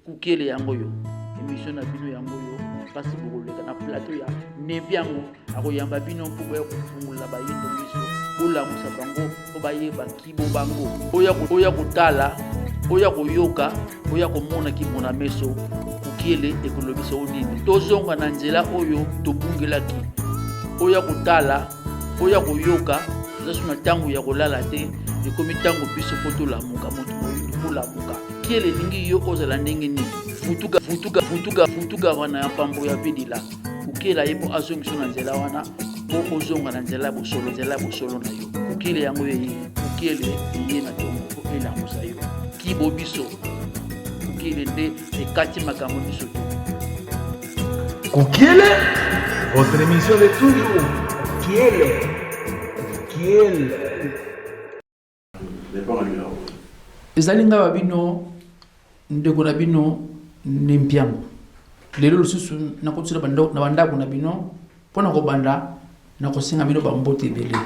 kukele yango yo émission na bino yango yo kasi bokoleka na plateau ya Nempiango akoyamba bino mpo boya kofungula bayindo miso bolamusa bango mpo bayeba kibo bango oya kotala oya koyoka oya komona kimona meso kukele ekolobisa onini tozonga na nzela oyo tobungelaki oya kotala oya koyoka zasu na tango ya kolala te ekomi tango biso po tolamuka moto moyindo polamuka kiele ningi yo ozala ndenge nini futuka wana ya pambo ya pedila kukela ye mpo azongiso na nzela wana po ozonga na nzela ya bosolo na yo kukele yango ye kukele ye na tongo po elamusa yo kibo biso kukele nde ekati makambo biso te Kukele, votre émission de toujours. Kukele. ezali nga babino ndeko na bino Nempiango lelo lususu nakotisela na bandako na bino mpona kobanda na kosenga bino bambote ebele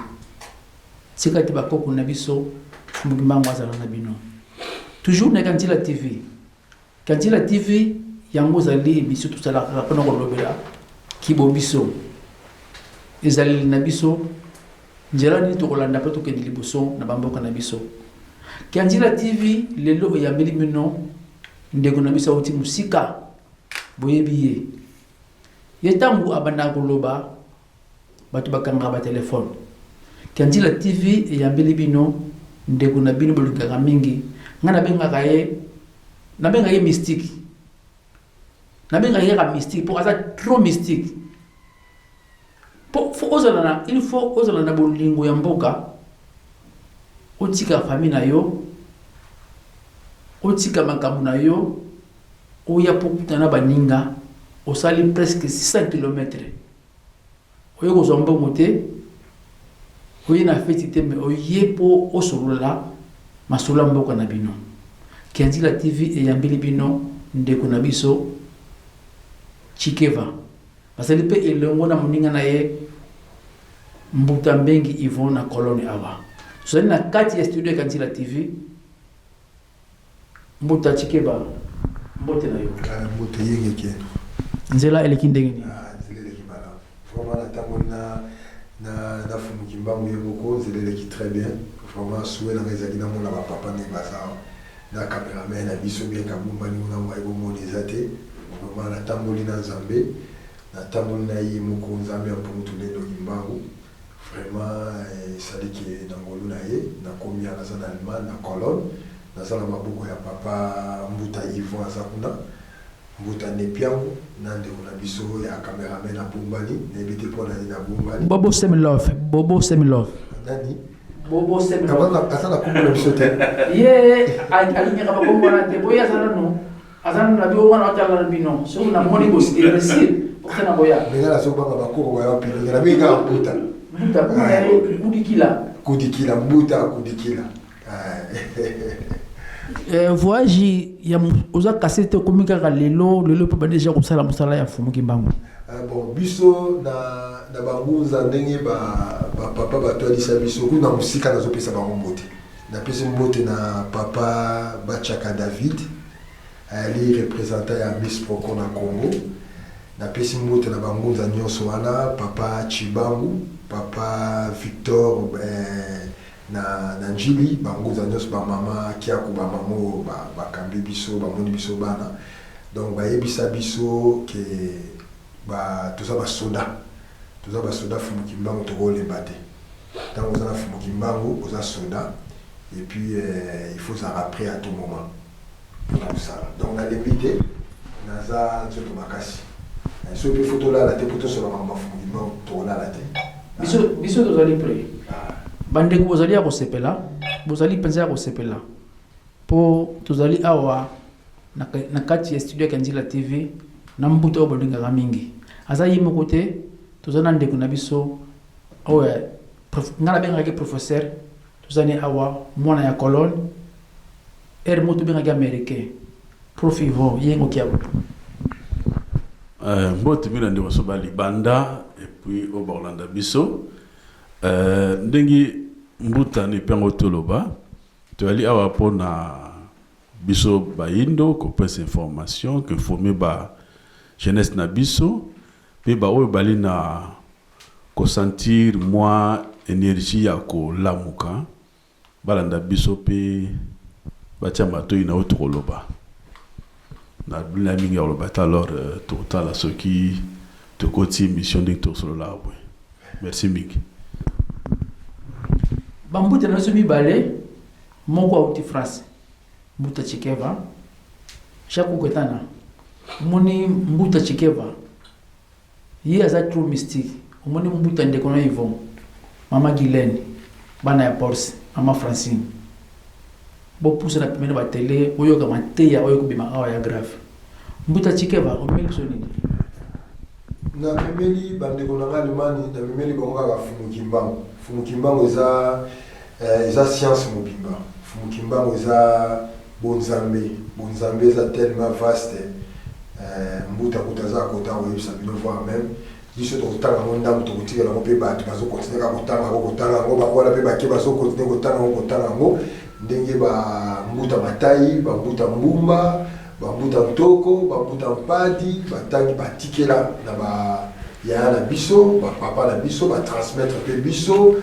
tika te bakoko na biso mokimbango azala na bino toujours na Kantila TV yango ezali biso tosalaka mpona kolobela kibo biso ezali na biso nzela nini tokolanda mpo tokende liboso na bamboka na biso Kantila TV lelo eyambeli bino ndeko na biso auti musika boyebi ye ntango abanda koloba bato bakanga ba telefone Kantila TV eyambeli bino ndeko na bino bolingaka mingi nga nabengaka ye mystique nabengaka ye ka mystique po aza trop mystique il faut ozala na bolingo ya mboka otika famille na yo otika makambo na yo oya pokutana baninga osali presque 600 km oyo kozwa mbongo te oye na feti te me oye po osolola masolo ya mboka na bino Kantila TV eyambeli bino ndeko na biso Chikeva basali pe elongo na moninga na ye Mbuta Mbengi Yvonne na Colonne awa tozali na kati ya studio ya Kantila TV Mbuta Chikeva mbote na yo mbote yengeke nzela eleki ndenge nini nzela eleki bala vraiment natango na fumuki mbangu ye moko nzela eleki très bien vraiment souwe nanga ezali namona bapapa ndenge baza na cameraman na biso bien kabumbani mona mwa ebomona eza te vraiment natamboli na nzambe natamboli na ye moko nzambe ampomutu nendoki mbangu vraiment esaliki na ngolu na ye nakomi aza na Allemagne na Cologne naza na maboko ya papa Mbuta Yvon aza kuna Mbuta Nempiango na ndeko na biso ya cameraman abumbani nayebi te mpo nani nabumbani Bobo Semilov nani Bobo Semilov kabanga aza na kombo na biso te ye alinyaka bakombo wana te boye aza na bio wana otala na bino soki na moni bosi imbécile okena boya ndenge nazobanga bakoko baya pilinga nabengaka Mbuta kudikila Mbuta kudikila voyage ya oza kase te okomi kaka lelo mpo badeja kosala mosala ya fumuki mbangu bon biso na bangunza ndenge bapapa batwalisa biso kuna mosika nazopesa bango mbote napesi mbote na papa Bachaka David ali représentant ya Miss Poko na Congo napesi mbote na bangunza nyonso wana papa Chibangu papa Victor na njili bangunza nyonso bamama kiaku bamamo bakambi biso bamoni biso bana donc bayebisa biso ke toza basoda fumuki mbangu tokolemba te ntango oza na fumuki mbangu oza soda et puis il faut s'en prêt à tout moment mpona kosala donc nalembi te naza nzoto makasi so mpe fo tolala te mpo tosola makambo fumuki mbangu tokolala te biso tozali pre bandeko bozali ya kosepela bozali mpenza ya kosepela mpo tozali awa na kati ya studio ya Kantila TV na Mbuta oyo bolingaka mingi aza ye moko te toza na ndeko na biso oyo nga nabengaki professeur tozani awa mwana ya Cologne mo tobengaki américain Prof Yvon yengo kiabo mbote mina ndeko so balibanda et puis au Borlanda biso ndenge Mbuta Nempiango toloba toali awa pona biso baindo ko pesa information que former ba jeunesse na biso pe ba oyo bali na ko sentir moi énergie ya ko lamuka balanda biso pe batia matoi na autre koloba na bla mingi ya koloba alors total à ceux qui te côté mission de tour sur là. Merci Mick. Bambuta na so mibale moko auti France Mbuta Chikeva chaque kotana moni Mbuta Chikeva yi aza true mystique moni Mbuta ndeko na Yvon mama Guylaine bana ya Porce mama Francine bo pousse na pemene ba télé oyo ka mateya oyo ko bima awa ya grave Mbuta Chikeva o mexoni na memeli bandeko na Allemagne na memeli bonga ka fumu kimbango eza science mobimba fumu kimbango eza bonzambe eza tellement vaste Mbuta kutaza kota oyo sabino voir même biso to kotanga monda to kutika na pe ba bazo continuer kotanga ngo ba kola pe ba ke bazo continuer kotanga ngo ndenge ba Mbuta matai ba Mbuta mbumba ba Mbuta ntoko ba Mbuta mpadi batangi batikela na ba ya na biso ba papa na biso ba transmettre pe biso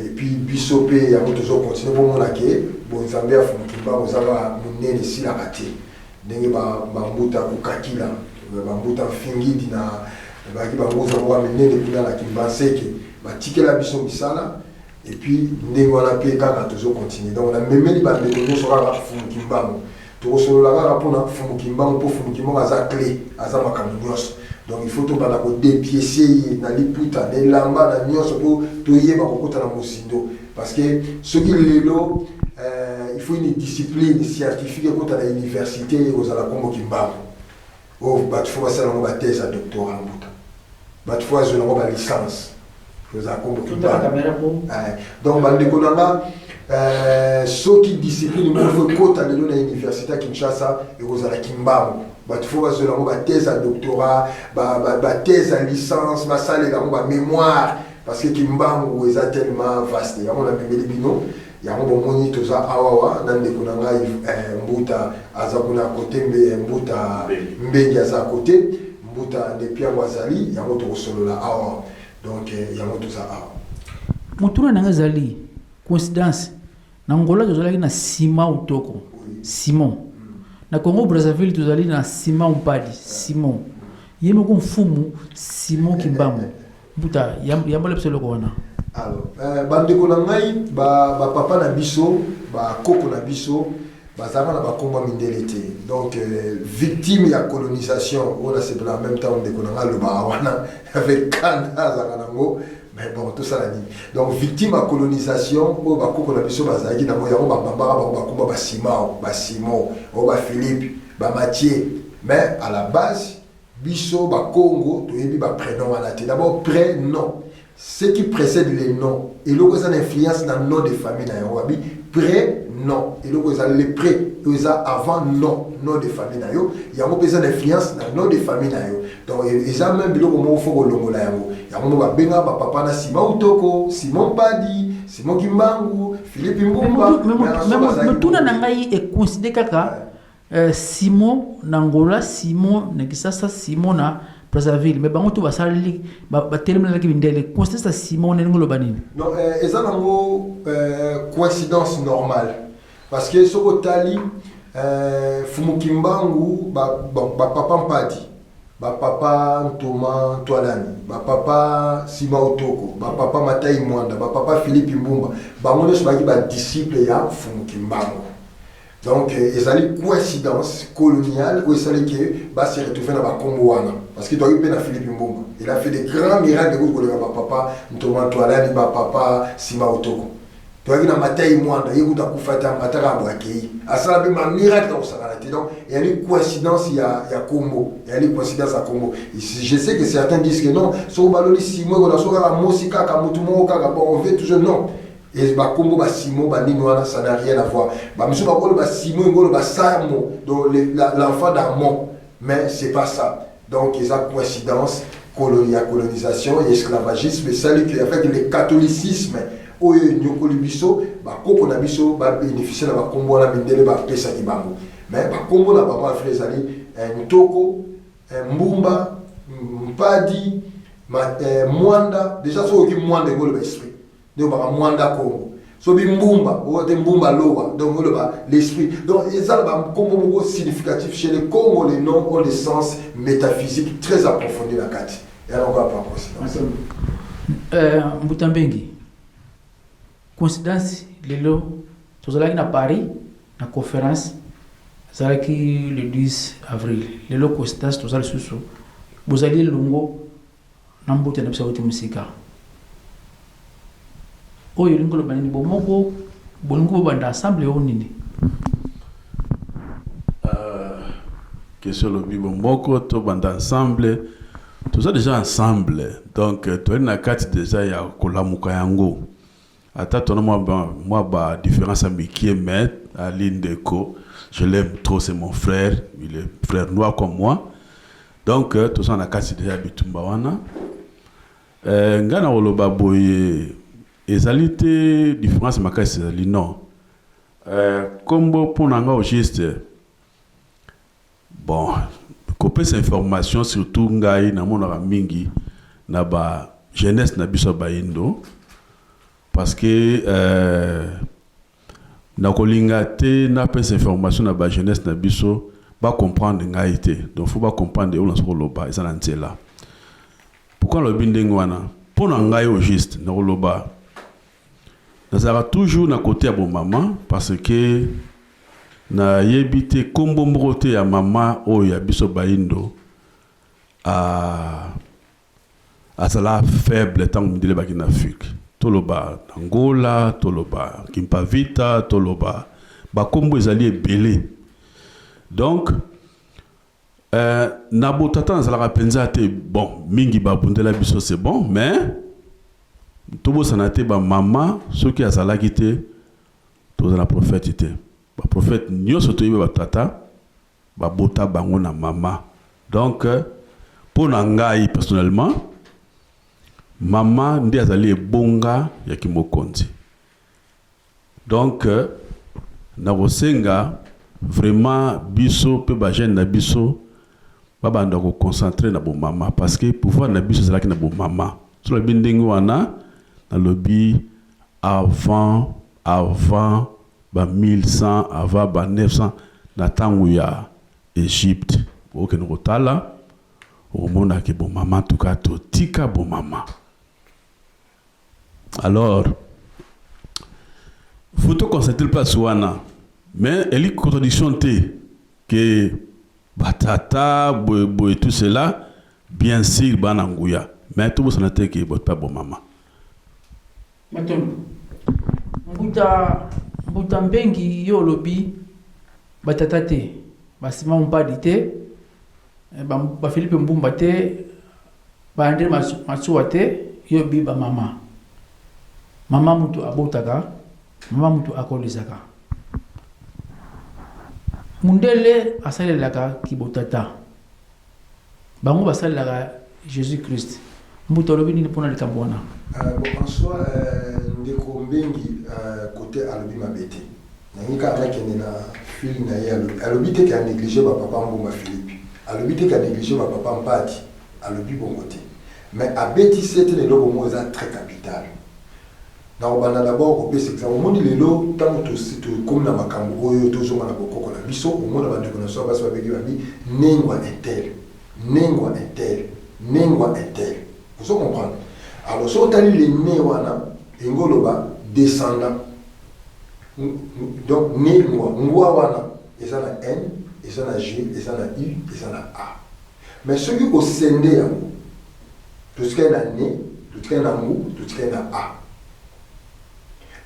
et puis biso pe ya moto zo continuer pour mona ke bonzambe ya fumukimba ozaba munene sila kate ndenge ba Mbuta kukakila ba Mbuta fingidi na ba ki ba ngoza kwa munene kuna la kimbanseke batikela biso misala et puis ndenge wana pe kaka tozo continuer donc na memeli ba ndeko so kaka fumukimba to solo la kaka pona fumukimba po fumukimba aza clé aza makamnyos. Donc il faut tout bala ko dépiécer na liputa ne lamba na nyonso po to yeba ko kota na musindo parce que ce qui lelo il faut une discipline scientifique kota na université aux ala kombo kimba o bat fo basala ngo ba thèse à doctorat Mbuta bat fo zo ngo ba licence aux ala kombo kimba donc bande ko nanga ce qui discipline mo fo kota lelo na université à Kinshasa et aux ala kimba il faut que thèse à doctorat, thèse à licence, ma mémoire, parce que Kimbangu est tellement vaste. Il y a un bino, il y a un moni toza awawa, dans des konanga Mbuta azakuna côté Mbuta mbengi aza côté, Mbuta de Pierre Wazali, il y a un autre solo là awa. Donc il y a un autre ça awa. Mutuna nanga zali coïncidence. Nangola tozalaki na Sima Utoko. Simon. Na Congo Brazzaville tozali na Simon Mpadi Simon yemo ko mfumu Simon Kimbangu Mbuta yambala pselo ko wana alors bandeko na ngai ba papa na biso ba koko na biso bazanga na bakomba mindelete donc victime ya colonisation on a c'est en même temps ndeko na ngai le ba wana avec Kanda zangango mais bon tout ça la dit donc victime à colonisation o ba koko na biso bazaki na moya ba bambara ba komba ba Simon o ba Philippe ba Mathieu mais à la base biso ba Congo to yebi ba prénom à la tête d'abord prénom ce qui précède les noms et le cause influence dans nom de famille na yo abi prénom et le cause le pré ça avant nom de famille na yo il y a un peu d'influence dans nom de famille na yo donc ils ont même biloko mo fo ko longola yango yango ba benga ba papa na Simon Utoko Simon Mpadi Simon Kimbangu Philippe Mbumba mais tout na ngai e considéré kaka Simon Nangola Simon na Kisasa Simon na Brazzaville mais bango to basali ba telemela ki bindele considéré Simon na ngolo banini non eza nango coïncidence normale parce que soko tali Fumukimbangu ba papa Mpadi ba papa Ntoma Twalani ba papa Sima Utoko ba papa Matai Mwanda ba papa Philippe Mbumba bango nyonso baki ba disciple ya Fumukimbangu donc ezali coïncidence coloniale où ezali que ba se retrouver na ba kombo wana parce que toi il na Philippe Mbumba il a fait des grands miracles de ko ba papa Ntoma Twalani ba papa Sima Utoko toi qui na Matai Mwanda yekuta kufata mataka abwakei asala be ma miracle au sakalate donc il y a une coïncidence il y a Congo il y a une coïncidence à Congo je sais que certains disent que non so baloli Simon la so ka mosika ka mutu mo ka bon on veut toujours non et ba Congo ba Simon ba ninoana ça n'a rien à voir ba monsieur ba ko ba Simon ngolo ba Samo donc l'enfant d'Armand mais c'est pas ça donc il y a coïncidence colonisation et esclavagisme et ça avec le catholicisme oyo nyokoli biso bakoko na biso babénéficie na bakombo wana mindele bapesaki bango mais bakombo na bango afri ezali ntoko mbumba mpadi mwanda déjà soki mwanda ekoloba esprit donc baka mwanda kombo so bimbumba ote mbumba lowa donc oloba l'esprit donc eza bakombo moko significatif chez les Congo les noms ont des sens métaphysiques très approfondis na kati et alors on va pas coïncidence Mbutambengi coïncidence lelo tozalaki na Paris na conférence zalaki le 10 avril lelo coïncidence tozali susu bozali lungo na mbote na biso wote musika oyo lingolo banini bomoko bolingo banda ensemble yo nini question le bibo moko to banda ensemble tout ça déjà ensemble donc tu na kati déjà ya kolamuka yango ata tona moi ba différence amitié mais Aline Deco je l'aime trop, c'est mon frère, il est frère noir comme moi. Donc tout ça na kati déjà bitumba wana ngana oloba boye ezalité différence makasi ezali non kombo pona nga au juste bon couper cette information surtout ngai na mona mingi na ba jeunesse na biso ba indo parce que na kolinga te na pesa information na ba jeunesse na biso ba comprendre ngai te donc faut pas comprendre on se loba et ça na nzela pourquoi le binding wana pona ngai au juste na loba nazara toujours na côté ya bon maman parce que na yebite kombo mbote ya mama o ya biso baindo azala faible tant mdile baki na Afrique toloba Angola toloba Kimpavita toloba ba kombo ezali ebele donc na botata nazala penza te bon mingi ba bundela biso c'est bon mais tobo sanate ba mama ceux qui azala kité to la prophète te ba prophète nyoso to ba tata ba bota bango na mama donc pour ngai personnellement mama ndi azali ebonga ya kimokonzi donc na bosenga vraiment biso pe ba jeune na biso ba banda ko concentrer na bo mama parce que pouvoir na biso zalaki na bo mama sur le binding wana na lobby avant ba 1100 avant ba 900 na tangu ya Égypte oke no tala o mona ke bo mama tout cas to tika bo mama alors faut to concentrer pas wana mais elle est contradiction te que batata boy tout cela bien sûr bananguya mais tout ça na te que pas bo mama Matondo mbuta mbengi yo lobi batata te basima mpadi te ba Philippe Mbumba te ba André Matsuwa te yo bi ba mama mutu abotaka mama mutu akolizaka mundele asalelaka kibotata bango basalelaka Jésus Christ mbuta lobi nini pona likambo wana en soi ndeko mbengi côté alobi mabete nanga akende na fili na ye alobi te ka négliger ba papa Mbumba Philippe alobi te ka négliger ba papa Mpati alobi bongo te mais abeti c'était le logo mo za très capital na obana d'abord ko pesa exemple mo ni lelo tango to comme na makambo oyo to zonga na bokoko na biso o mo na bande connaissance basi ba begi babi nengwa intel vous comprenez alors si on a les nez wana engoloba descendant donc né ngwa wana eza na N eza na G eza na U eza na A mais ceux qui au sende yango tout ce qui est na né tout ce qui est na ngu tout ce qui est na A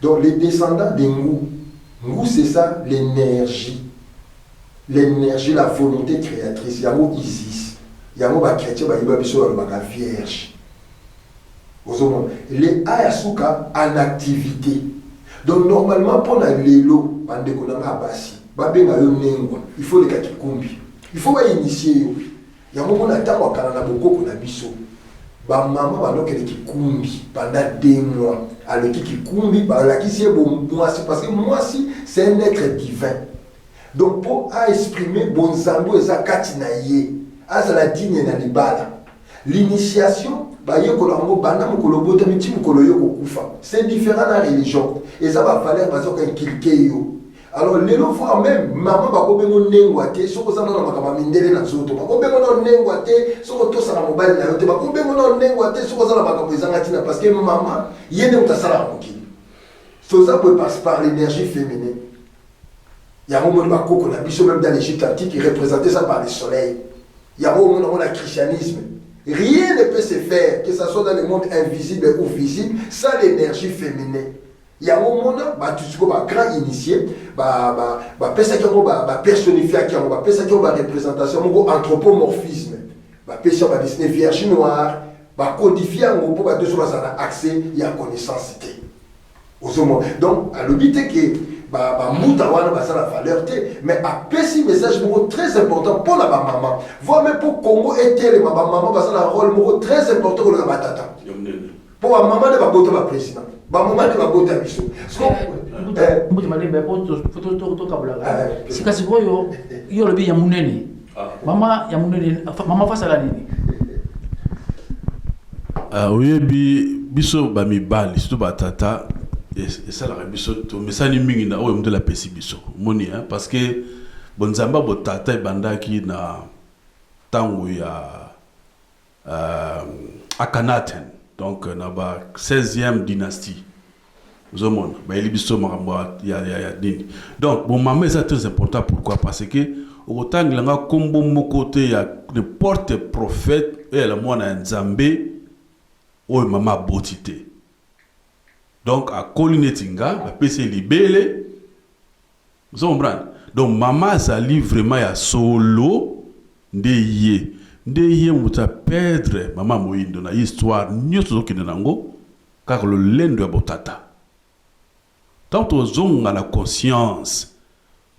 donc les descendants de ngu c'est ça l'énergie la volonté créatrice yango Isis yango ba chrétien ba yiba biso ba vierge. Les ayasuka en activité. Donc normalement pour la lelo bande konanga basi babenga yo nengwa il faut les kakikumbi il faut ba initier yo ya moko na tawa kana na bokoko na biso ba mama banoke le kikumbi pendant 2 mois Alors qui kumbi bah qui c'est bon moi parce que moi si c'est un être divin. Donc pour exprimer bon zambo eza katinaye azala digne na libala. L'initiation bah yoko lango bana mukolo bota miti mukolo yoko kufa. C'est différent dans la religion. Et ça va falloir parce que kilke yo. Alors les fois même maman ba ko bengo nengwa te soko za na makama mindele na zoto ba ko bengo no nengwa te soko to sala mobile na yote ba ko bengo no nengwa te soko za na makama ezanga tina parce que maman yene mutasala mokili. So ça peut passer par l'énergie féminine. Il y a un moment ba koko na biso même dans l'Égypte antique qui représentait ça par le soleil. Il y a un moment dans le christianisme. Rien ne peut se faire que ça soit dans le monde invisible ou visible sans l'énergie féminine. Il y a un moment bah tu sais quoi grand initié bah pesa qui bah personnifier qui bah pesa qui bah représentation mon anthropomorphisme bah pesa bah dessiner vierge noire bah codifier en gros bah deux choses ça a accès il y a connaissance té donc à l'obité que bah muta wana bah ça la valeur té mais à pesi message mon très important pour la maman voir même pour Congo et télé ma maman bah ça la rôle mon très important pour la batata pour la maman de bah boto bah président ba moment de babota biso mbuti malembe photo kabula sikasi koyo yo lobi ya munene mama ya munene mama fasala nini oyebi biso bamibali surtout batata esalaka biso to mesani mingi na oyo mutela pesi biso moni parce que bonzamba botata ebandaki na tango ya Akhenaten. Donc, na ba 16e dynastie. Vous avez vu, donc, bon, maman, c'est très important. Pourquoi? Parce que, autant que l'on combo mon côté, il y a le porte-prophète, et la moine en Zambé, ou maman botité. Donc, à Kolinetinga, la PC libellé. Vous comprenez? Donc, maman, ça livre vraiment à solo, de ndeye muta perdre mama moyindo na histoire nyoto zokende nango kaka lo lendo ya botata tant ozonga na conscience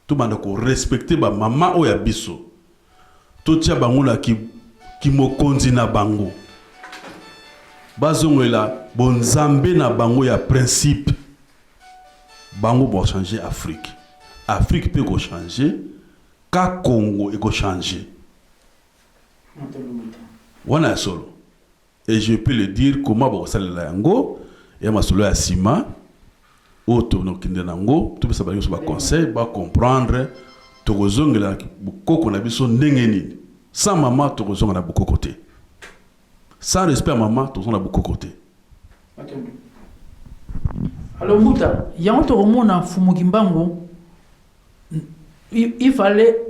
to banda ko respecter ba mama oya biso to tia bango la ki mokonzi na bango bazongela bonzambe na bango ya principe bango bo changer Afrique peut ko changer ka Congo e ko changer. Wana solo. Et je peux le dire comment vous allez la yango et ma solo ya sima auto no kindenango tout ça ba yo ba conseil ba comprendre to kozongela bukoko na biso ndenge nini sans maman to kozonga na bukoko te sans respect à maman to kozonga na bukoko te. Alors muta yango to komona fumu kimbango il fallait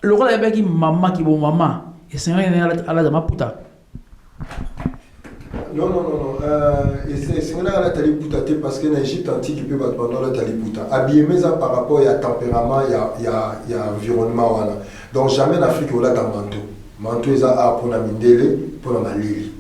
le rôle avec maman qui bon maman et c'est rien à la puta. Non. Et c'est rien à la taliputa parce que l'Égypte antique il peut battre pendant la taliputa. Habiller mais par rapport à tempérament, il y a environnement voilà. Donc jamais en Afrique on a dans manteau. Manteau est à pour la mindele, pour la malili.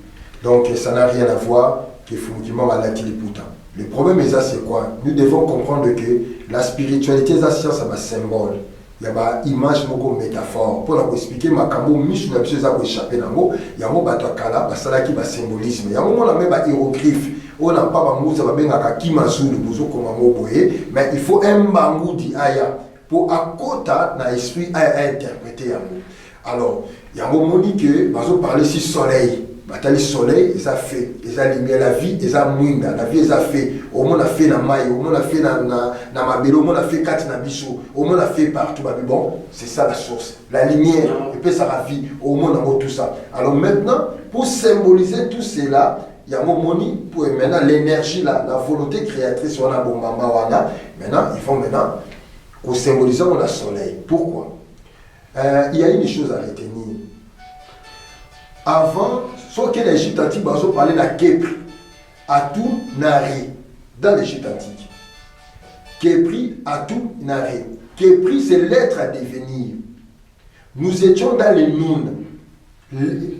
Donc ça n'a rien à voir que fondamentalement à la taliputa. Le problème est ça c'est quoi? Nous devons comprendre que la spiritualité est science c'est un symbole. Il y a une image, une métaphore. Pour expliquer, ma cambo, miche, na biso za ko échapper nango, ya mo bato kala, ba sala ki ba symbolisme. Ya mo na même ba hiéroglyphe. On n'a pas ba muza ba benga ka kimazulu buzo koma mo boye, mais il faut un bangu di aya pour akota na esprit à interpréter yango. Alors, ya mo moni que bazo parler si soleil. Batali soleil, ça fait, ça lumière la vie, ça mouinda, la vie ça fait. Au monde a fait na maille, au monde a fait na mabelo, au monde a fait quatre na bichou, au monde a fait partout. Bon, c'est ça la source, la lumière, et puis ça la vie, au monde a tout ça. Alors maintenant, pour symboliser tout cela, il y a mon moni pour maintenant l'énergie la volonté créatrice on a bon mama wana. Maintenant, il faut maintenant qu'on symbolise le soleil. Pourquoi? Il y a une chose à retenir. Avant, soit que l'Égypte antique, on parlait de Képri, Atou, Nari, dans l'Égypte antique. Képri, Atou, Nari. Képri, c'est l'être à devenir. Nous étions dans les Noun.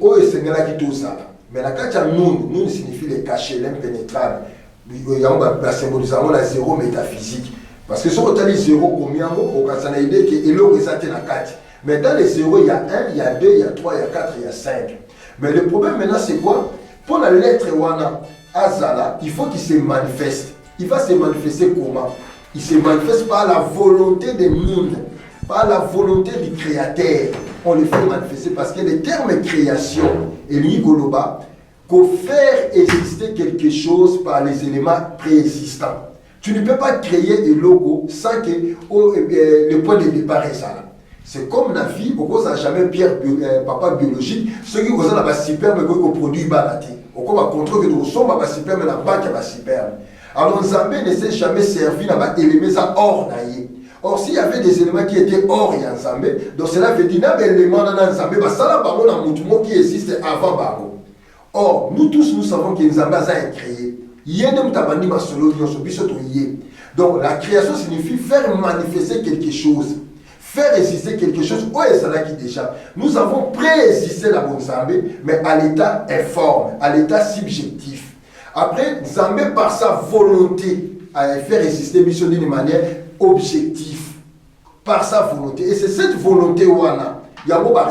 Oh, c'est tout ça. Mais la kacha Noun signifie les cachets, l'impénétrable. Il y a un symbolisation la zéro métaphysique. Parce que si on a dit zéro, combien on a une idée que l'eau est la 4. Mais dans les zéros, il y a 1, il y a 2, il y a 3, il y a 4, il y a 5. Mais le problème maintenant, c'est quoi? Pour la lettre Wana, Azala, il faut qu'il se manifeste. Il va se manifester comment? Il se manifeste par la volonté de nous, par la volonté du Créateur. On le fait manifester parce que le terme création est l'igoloba, qu'au faire exister quelque chose par les éléments préexistants. Tu ne peux pas créer un logo sans que le point de départ est ça. C'est comme la vie, on n'a jamais pierre papa biologique, ceux qui ont un superbe produit balaté. On a contrôle que nous sommes un superbe la banque à superbe. Alors Nzambé ne s'est jamais servi dans éléments hors naïe. Or s'il y avait des éléments qui étaient hors et Nzambé, donc cela veut dire qu'il y a des éléments dans Nzambé, ça là baron dans mouvement qui existe avant baron. Or nous tous nous savons que Nzambé a créé. Donc la création signifie faire manifester quelque chose, faire exister quelque chose. Où est cela qui déjà? Nous avons préexisté la bonne Nzambé, mais à l'état informe, à l'état subjectif. Après, Nzambé par sa volonté à faire exister mission d'une manière objective, par sa volonté. Et c'est cette volonté où on a. Yango ba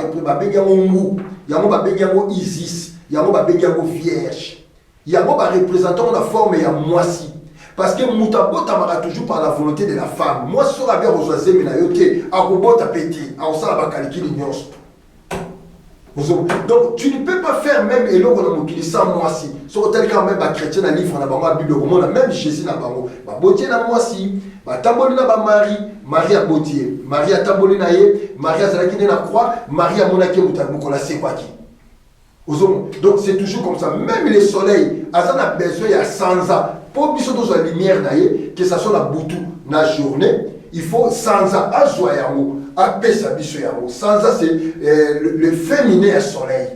Mou, Yango ba Isis, Yango ba Vierge. Il y a un représentant de la forme et à moisi. Parce que Moutabo tamara toujours par la volonté de la femme. Moi, si on a bien rejoint mais nayoke, à robot à péter, à on s'en va calculer l'ignorance. Donc, tu ne peux pas faire même élo qu'on a moqué sans moisi. Sur tel cas, même chrétien a livre, on a pas Bible, on a même Jésus n'a pas. Bah, botier na moisi, bah, tamboli na ba Marie a botier, Marie a tamboli na ye, Marie a zalaki na croix, Marie a monaki moutamokola c'est quoi qui. Donc c'est toujours comme ça. Même le soleil, a besoin il y a 100 ans. Pour que la lumière, que ce soit la boutou, la journée, il faut 100 ans. À Joyango, à Pessabisoyango. 100 ans, c'est le féminin à soleil.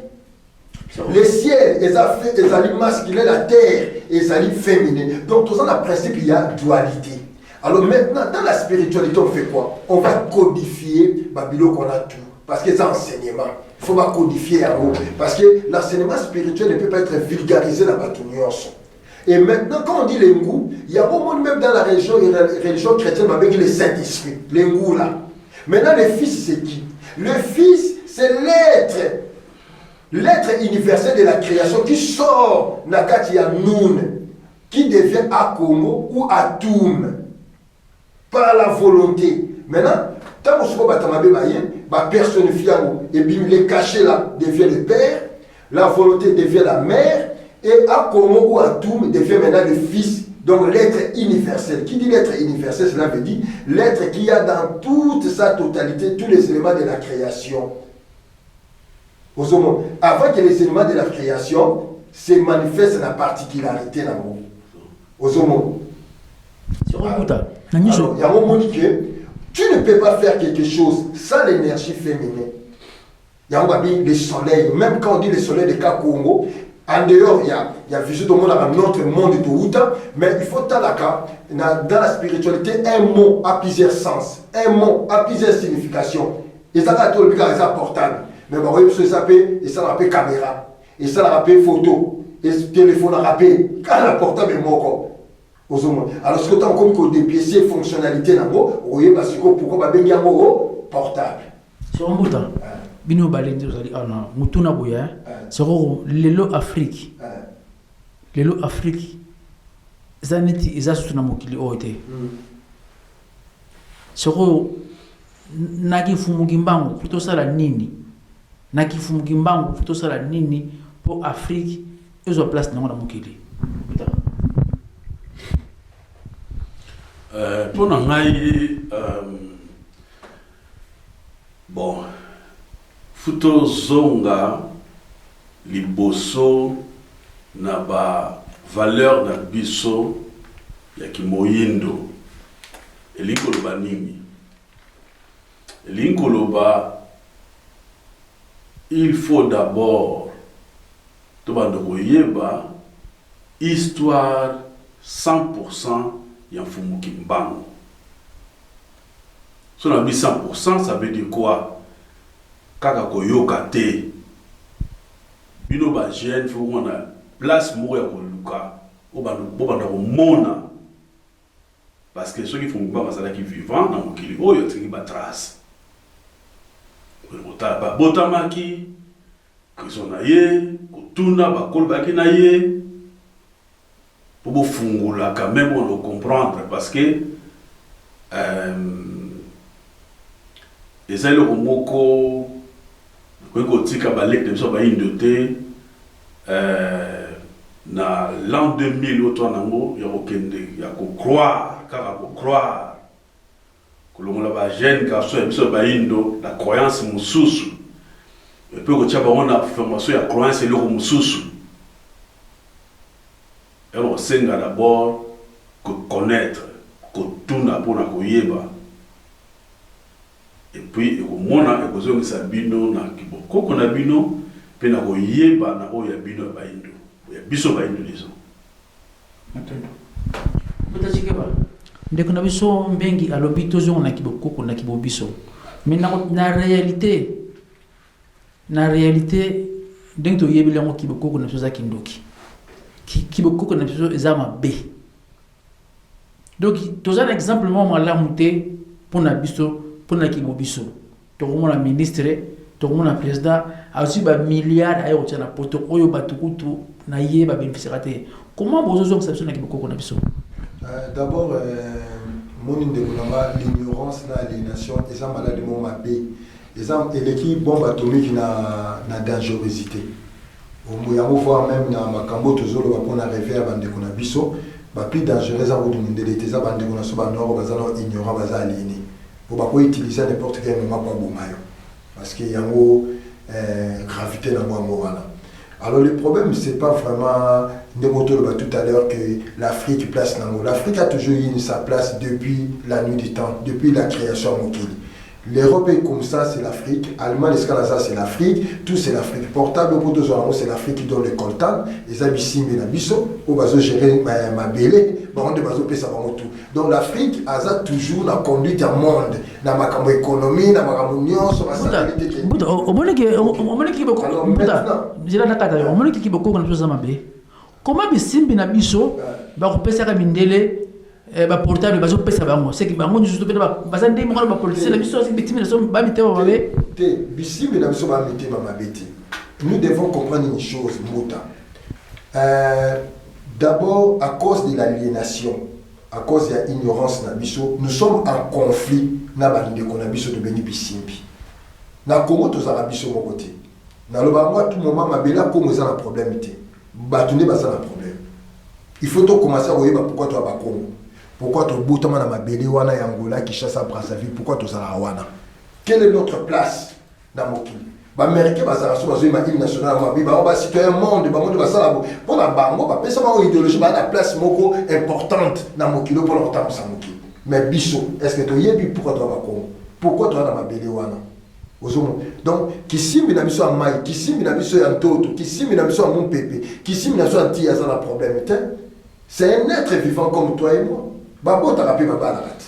Le ciel, ils ont masculin, la terre, ils ont féminin. Donc tout ça, dans le principe, il y a dualité. Alors maintenant, dans la spiritualité, on fait quoi? On va codifier Babylone qu'on a tout. Parce que c'est enseignement. Il faut pas codifier en haut. Parce que l'enseignement spirituel ne peut pas être vulgarisé dans la nuance. Et maintenant, quand on dit les ngous, il y a beaucoup de monde même dans la religion chrétienne avec le Saint-Esprit. Les ngous là. Maintenant, le Fils, c'est qui? Le Fils, c'est l'être. L'être universel de la création qui sort Nakatia Noun, qui devient Akomo ou Atum. Par la volonté. Maintenant, tant que vous avez personnifié, et bien le cachet là devient le père, la volonté devient la mère, et Akomo ou Atum devient maintenant le fils, donc l'être universel. Qui dit l'être universel, cela veut dire l'être qui a dans toute sa totalité tous les éléments de la création. Avant que les éléments de la création se manifestent la particularité dans le monde. Alors, il y a un moment que tu ne peux pas faire quelque chose sans l'énergie féminine. Il y a le soleil, même quand on dit le soleil de Kakongo, en dehors, il y a visite au monde dans notre monde de Outa, mais il faut dans la spiritualité, un mot a plusieurs sens, un mot a plusieurs significations. Et ça va être le cas, c'est portable. Mais bon, oui, ça s'appelle, et ça l'appelle caméra, et ça l'appelle photo, et téléphone l'appelle, quand la portable est mort. Alors, ce que tu as comme des pièces fonctionnalités, oui, parce que pourquoi pas bien portable. Sur un bouton, bino balende zali ana mutuna boya, c'est lelo Afrique. Lelo Afrique. Zaneti izasutuna mokili oite. C'est naki fumugimbango plutôt ça la nini. Naki fumugimbango plutôt ça la nini pour Afrique, ils ont place dans mokili. Pour nous, bon, Futo Zonga, Liboso, na ba valeur na biso, ya ki moyindo, elinkoloba nini. Elinkoloba, il faut d'abord, tobando koyeba, histoire 100%. Il y a un fumu qui m'bang. Si on a mis 100%, ça veut dire quoi? Kaka koyoka te. Bino ba jeune, faut qu'on a place mourir pour Luka. Obanda mona. Parce que ceux qui font pas ça qui vivant dans mon kili, oh yo tingi ba trace. Botamaki, que son aye, kotuna ba kolba ki na ye. beau fungula quand même on le comprendre parce que ezali moko ko tika balek de biso ba indoté na l'an 2000 auto nango ya kokende ya ko croire kaka ko croire que l'on ba jeune garçon et biso ba indo la croyance mususu et puis ko tshaba on a formation ya croyance le mususu et on senga d'abord que connaître que tout na pour na koyeba et puis au mona e kozo ngisa bino na kiboko kona bino pe na koyeba na oya bino ba indo ya biso ba indo lizo atendo botachike ba ndeko na biso mbengi alobi tozo na kiboko kona kibobiso mais na réalité ndenge to yebile ngo kiboko kona biso za kindoki kiboko kona biso ezama B donc toza un exemple moi la muté pour na biso pour na kibobiso to ko na ministre to ko na président aussi ba milliard ayo tshana poto oyo batukutu na yeba bénéficiaire comment bozo ça na kiboko kona biso d'abord mon indépendamment l'ignorance na l'aliénation et ça malade mon mabé exemple l'équipe bombe atomique na dangerosité au moyen voir même na makambo tozolo ba pona rêver avant de kona biso ba plus dangereux à vous demander les tesa bande kona so ba nord bazana ignorant baza aliéné pour ba ko utiliser n'importe quel moment pour bomayo parce qu'il y a gravité dans moi morale. Alors le problème c'est pas vraiment tout à l'heure que l'Afrique place dans l'Afrique a toujours eu sa place depuis la nuit du temps, depuis la création Mokili. L'Europe est comme ça, c'est l'Afrique. Allemagne, l'escalasa, c'est l'Afrique. Tout, c'est l'Afrique. Portable, pour deux ans, c'est l'Afrique qui donne le coltan. Les abysses, mais la bisso, au baso gérer ma belle, on de baso pesa tout. Donc l'Afrique a toujours la conduite du monde, dans ma économie, dans ma union, sur ma stabilité. Au moment qui beaucoup, j'ai la nakata, au moment qui beaucoup qu'on a besoin de comment bisimbi na biso, ba kopesa ka mindele. Ba portable bazo pesa bango c'est que bango juste ba bazande mo ba police la biso c'est victime de son ba mitema mabe te bisimbi na biso ba mitema mabe te. Nous devons comprendre une chose muta d'abord à cause de l'aliénation à cause de l'ignorance na biso nous sommes en conflit na ba ndeko na biso de beni bisimbi na Congo to za biso mo côté na loba moi tout moment mabela Congo za na problème te ba tunde ba za na problème il faut to commencer à voir pourquoi to ba Congo. Pourquoi tu bouges dans ma belle wana Angola qui chasse à Brazzaville? Pourquoi tu as wana? Quelle est notre place dans mon pays? Les Américains sont une hymne national, on va citoyen monde, pour la bango, parce que une idéologie, la place importante dans mon kilo pour l'entendre ça. Mais biso, est-ce que tu y es pourquoi tu as Congo? Pourquoi tu as dans ma belle wana? Donc, qui s'y met dans biso en maille, qui s'y met dans biso en toto, qui s'y met dans biso en mon pépé, qui s'y met dans biso en tia, ça a un problème. C'est un être vivant comme toi et moi. Babo tarapi baba la rat.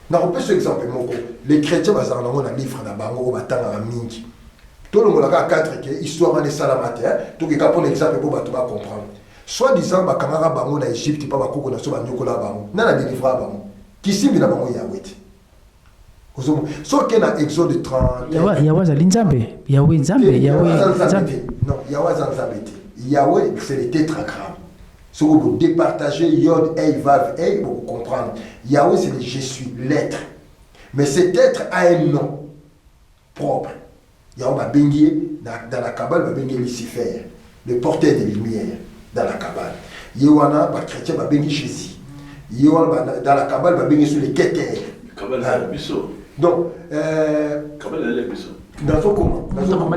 Na repère ce exemple moko. Les chrétiens bazana ngo na livre na bango batanga mingi. Tout le monde a 4 que histoire de salamate tout que pour exemple pour bato ba comprendre. Soit disant ba kamara bango na Égypte pas ba koko na so ba nyokola bango. Na na délivrer bango. Kisimbi na bango Yahweh. Ozomo. So que na Exode 30. Yahweh za linzambe. Yahweh nzambe. Non, Yahweh nzambe. Yahweh c'est le tétragramme. Si vous départagez Yod, Hey, Vav, Hey, vous comprendre. Yahweh, c'est le je suis, l'être. Mais cet être a un nom propre. Yahweh va baigner dans la Kabbale, va baigner Lucifer, le porteur des lumières dans la Kabbale. Yahweh, le chrétien, va baigner Jésus. Yahweh, dans la Kabbale, va baigner sur les Keter. Kabbale, c'est le biseau. Donc, Kabbale, c'est le biseau. Dans son comment? Dans son comment?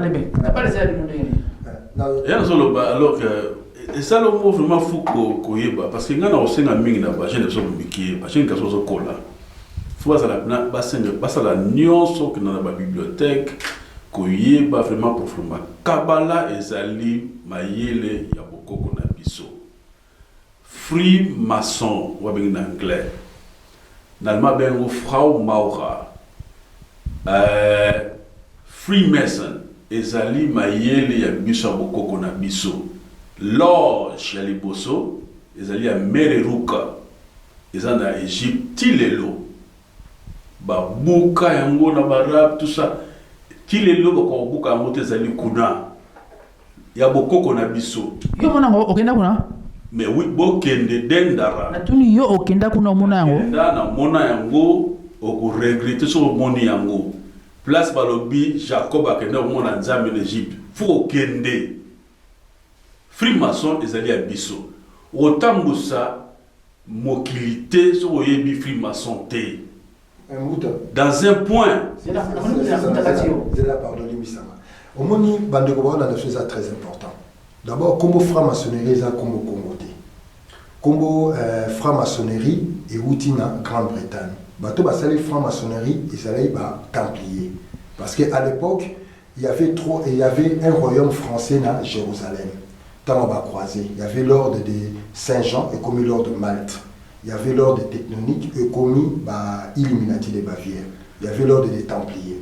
Alors que. Et ça le mot vraiment fou koyeba parce que ngana osenga mingi na ba jeune so mbiki ba jeune kaso so kola faut ça la basenga basa la nyonso que na ba bibliothèque koyeba vraiment profondément kabala ezali mayele ya bokoko na biso free maçon ou bien en anglais n'allemand bengo frau maura free mason ezali mayele ya biso bokoko na biso loge ya liboso ezali ya mereruka eza na Égypte tilelo babuka yango na barab tout ça tilelo bakobuka yango ezali kuna ya bokoko na biso yo mona okenda kuna mais oui bokende dendara natuni yo okenda kuna omona yango enda na mona yango oko regretter so moni yango place balobi Jacob akenda omona nzambe en Égypte faut okende Freemason ezali ya biso otambusa mokilité so oyebi Freemason te dans un point c'est là pardon limisama omoni bandeko baona na chose très important d'abord comme franc-maçonnerie eza comme Congo te Congo franc-maçonnerie et na Grande-Bretagne bato basali franc-maçonnerie ezali ba templier parce que à l'époque il y avait un royaume français na Jérusalem. Tant on va croiser, il y avait l'ordre de Saint-Jean et commis l'ordre de Malte. Il y avait l'ordre Teutonique et commis Illuminati de Bavière. Il y avait l'ordre des Templiers.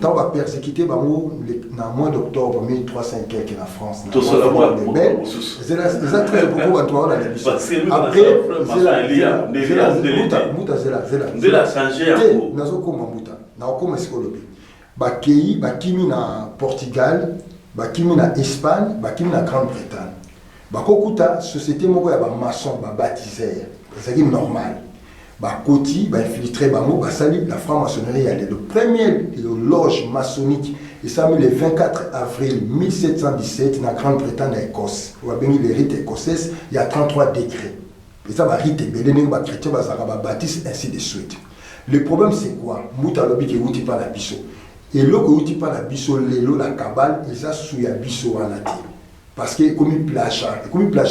Tant on va persécuter dans le mois d'octobre 1300 quelques en France. C'est très beaucoup de Bakei, bakimi na Portugal, bakimi na Espagne, bakimi na Grande-Bretagne. Bakokuta société moko ya ba maçon, ba baptiseur, c'est normal. Bakoti, ba infiltré bango, basali la franc-maçonnerie le premier loge maçonnique et ça le 24 avril 1717 na Grande-Bretagne à Écosse. Ou bengi les rites écossaises, il y a 33 décrets. Et ça va rite belé ba chrétien ba zara ba baptiste ainsi de suite. Le problème c'est quoi? Muta lobi ke wuti pa la biso. Et là, quand tu parles de biso lelo la cabale, ils ont souillé biso en athée. Parce que comme il placha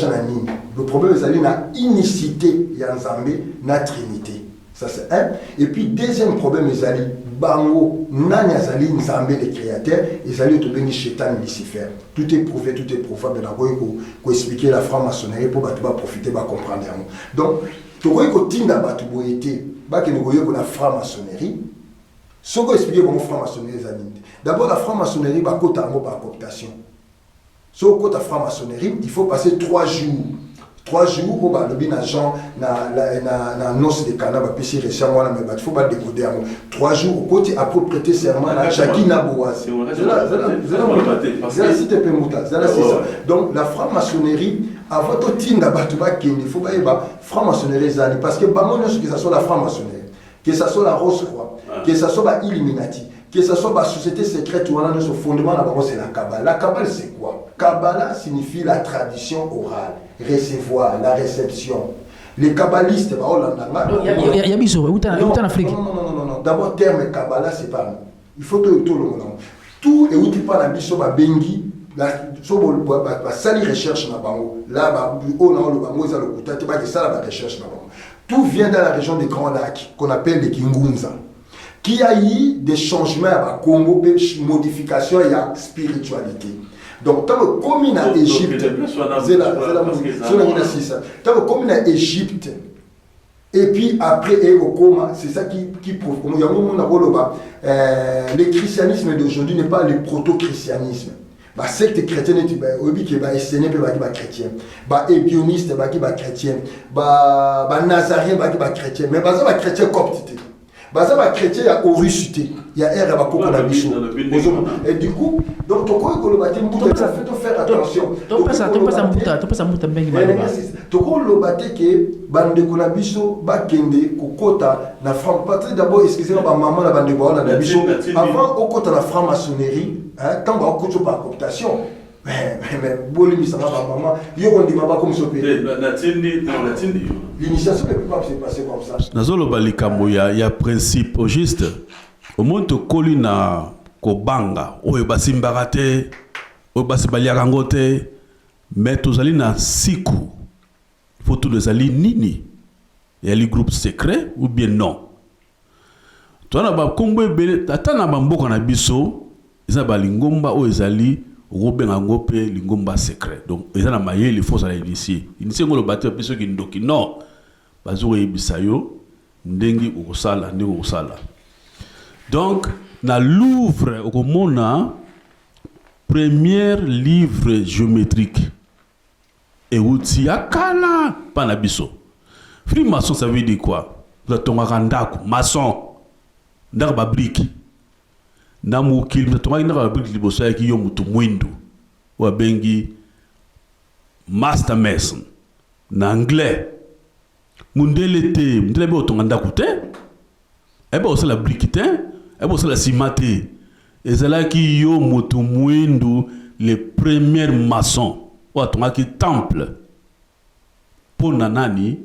na nini. Le problème c'est la unicité yanzambe na trinité. Ça c'est un. Et puis deuxième problème c'est bango nanya zali nzambe le créateur, ils allaient tout béni Satan Lucifer. Tout est prouvé, tout est prouvable dans quoi ko expliquer la franc-maçonnerie pour batu ba profiter ba comprendre. Donc to ko tinda batu boyete ba ke ngoyo ko la franc-maçonnerie. Ce qu'on explique comment franc-maçonnerie d'abord la franc-maçonnerie va côté en par cooptation. Sur côté franc-maçonnerie, il faut passer 3 jours. 3 jours pour le bin agent na noce de Cana va passer récemment là mais il faut pas décoder 3 jours au côté après prêter serment à Shakina Boaz. Donc la franc-maçonnerie avant tout tinda batuba kende il faut pas franc-maçonnerie zani parce que bamon que ça soit la franc-maçonnerie, que ça soit la Rose-Croix, que ça soit Illuminati, que ce soit la société secrète ou alors son fondement là-bas c'est la Kabbale. La Kabbale c'est quoi? Kabbala signifie la tradition orale, recevoir, la réception. Les kabbalistes, non. D'abord terme Kabbala c'est pas nous. Il faut tout le monde. Tout et où tu parles à biso ba bengi la sali recherche na bango là ba o na le bango ça le kuta te ba que ça la recherche na bango. Tout vient dans la région des Grands Lacs qu'on appelle les Kingunza. Qui a eu des changements à Congo, modifications et à spiritualité. Donc, tant que comme en Égypte, tant que comme en Égypte, et puis après, c'est ça qui prouve. Le christianisme d'aujourd'hui n'est pas le proto-christianisme. La secte chrétienne est chrétien, ébioniste chrétien, nazarien chrétien, mais chrétien copte. Baza ba chrétien ya orusité ya ère ba koko na biso et du coup donc to ko ko lo baté mbuta ça fait faire attention to pasa mbuta bengi ba to ko lo baté ke bande ko na biso ba kende ko kota na franc patrie d'abord excusez-moi ba maman na bande ko na biso avant au kota la franc-maçonnerie hein quand ba ko par cooptation mais boli mi ça va maman yo on dit ma ba comme so pe l'initiation ne peut pas se passer comme ça. Nazoloba likambo ya principe au juste au monde koli na kobanga oyo basimbaka te oyo basibaliaka yango te mais tozali na siku faut tout ezali nini ya li groupe secret ou bien non tona ba kombo ebele ata na bamboka na biso eza balingomba oyo ezali obenga ngo pe lingomba secret donc eza na mayele faut ça initier ngolo bateau biso ki ndoki non bazo yebisa yo ndengi okosala ndenge okosala donc na Louvre okomona premier livre géométrique et outil akala pana biso Freemason ça veut dire quoi la tongaka ndako maçon ndaka ba brique na mukili mtongaka ndaka ba brique liboso ya ki yo mutu mwindu wa bengi master mason en anglais. Mundele te, mundele be otonga kute. Ebe osala brique te, ebe osala ciment te. Ezalaki yo moto muendu les premiers maçons. Otonga ki temple. Po nanani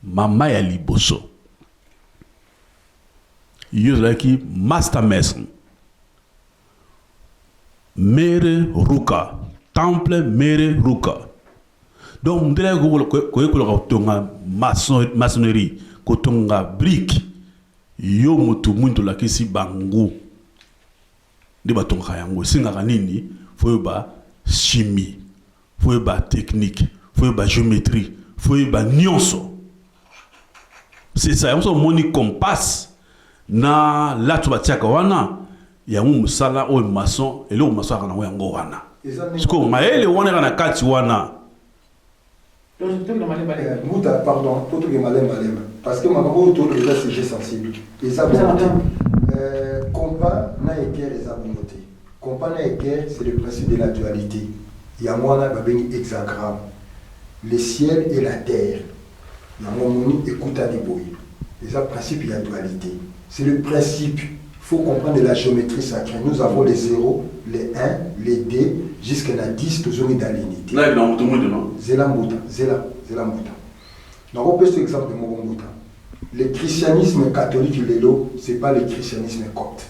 mama ya liboso. Yo ezalaki master mason. Mere Ruka. Temple Mere Ruka. Donc, on dirait que maçonnerie, kotonga brique, yo mutu muntu la kisi bango. De batonga yango. Singa nini, faut ba chimie, faut ba technique, faut ba géométrie, faut ba nyonso. C'est ça, on se moni compass na la tubatiaka wana. Il y a un sala ou un maçon et l'autre maçon a un wana. Parce que maël wana na kati wana. Mouta, pardon, tout est malin. Parce que ma maman tout déjà c'est sensible. Et ça compas na équerre les abonnotés. Compas na équerre c'est le principe de la dualité. Il y a moi là babeni hexagramme. Le ciel et la terre. Il y a mon écoute à des boys. Et ça principe il y a dualité. C'est le principe. Il faut comprendre la géométrie sacrée. Nous avons les 0, les 1, les D, jusqu'à la 10, tous mis dans l'unité. Là, il y a un peu de nom. Zela Mouta. Donc, on peut cet exemple de Mouta. Le christianisme catholique, ce n'est pas le christianisme copte.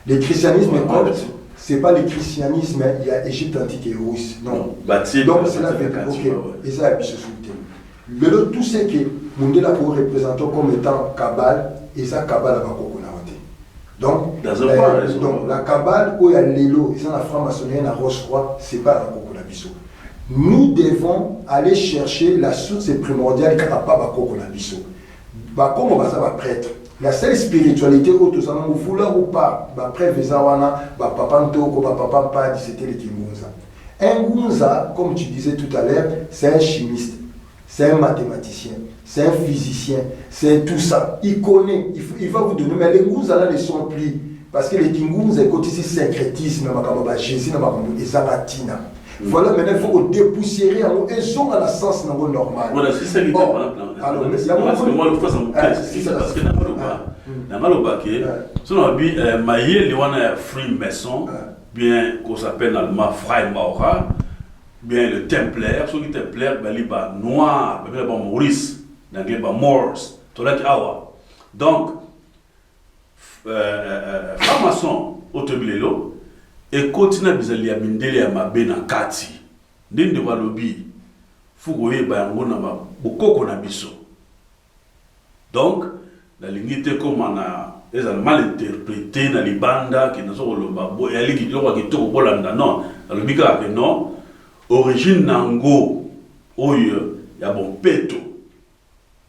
Le christianisme copte, ce n'est pas le christianisme, il y a Égypte antique et russe. Non. Donc, c'est la vérité. Ok. Et ça, il y a ce tout ce que Mundela peut représenter comme étant Kabbale, et ça, Kabbale va beaucoup. Donc, la Kabbale, où il y a l'élo, et ça, la franc-maçonnerie, la roche-roi, c'est pas la Kokonabiso. Nous devons aller chercher la source primordiale qui n'a pas la Kokonabiso. Comme on va savoir prêtre, la seule spiritualité, vous vouloir ou pas, prêtre Vezawana, papa Ntoko, papa Mpadi, c'était les Kingunza. Un Gunza, comme tu disais tout à l'heure, c'est un chimiste, c'est un mathématicien. C'est un physicien, c'est tout ça. Il connaît, il va vous donner, mais les Gunza là ne sont plus. Parce que les Kingunza, c'est ici syncrétisme, Jésus, et Zaratina. Voilà, maintenant il faut dépoussiérer, ils ont la sens normal. Voilà, c'est ça l'idée. Alors, il y a parce que moi, le fois, ça me casse. Parce que dans Maloba, si on a dit, Maïe, il y a un free maçon, bien qu'on s'appelle en allemand Frei Maurer, bien le templaire, ceux qui templaire, il y a noir, il y a Maurice. Donc, franc-maçon autobilelo et continue à bizali à mindele à ma bena kati. N'inde va lobby. Fougoye bayango na ma bokoko na biso. Donc, la lignité comme on a les mal interprété dans les bandes qui nous ont le babo et ali qui doit qui tout bolanda non. Le biga que non. Origine nango oyo ya bon peto.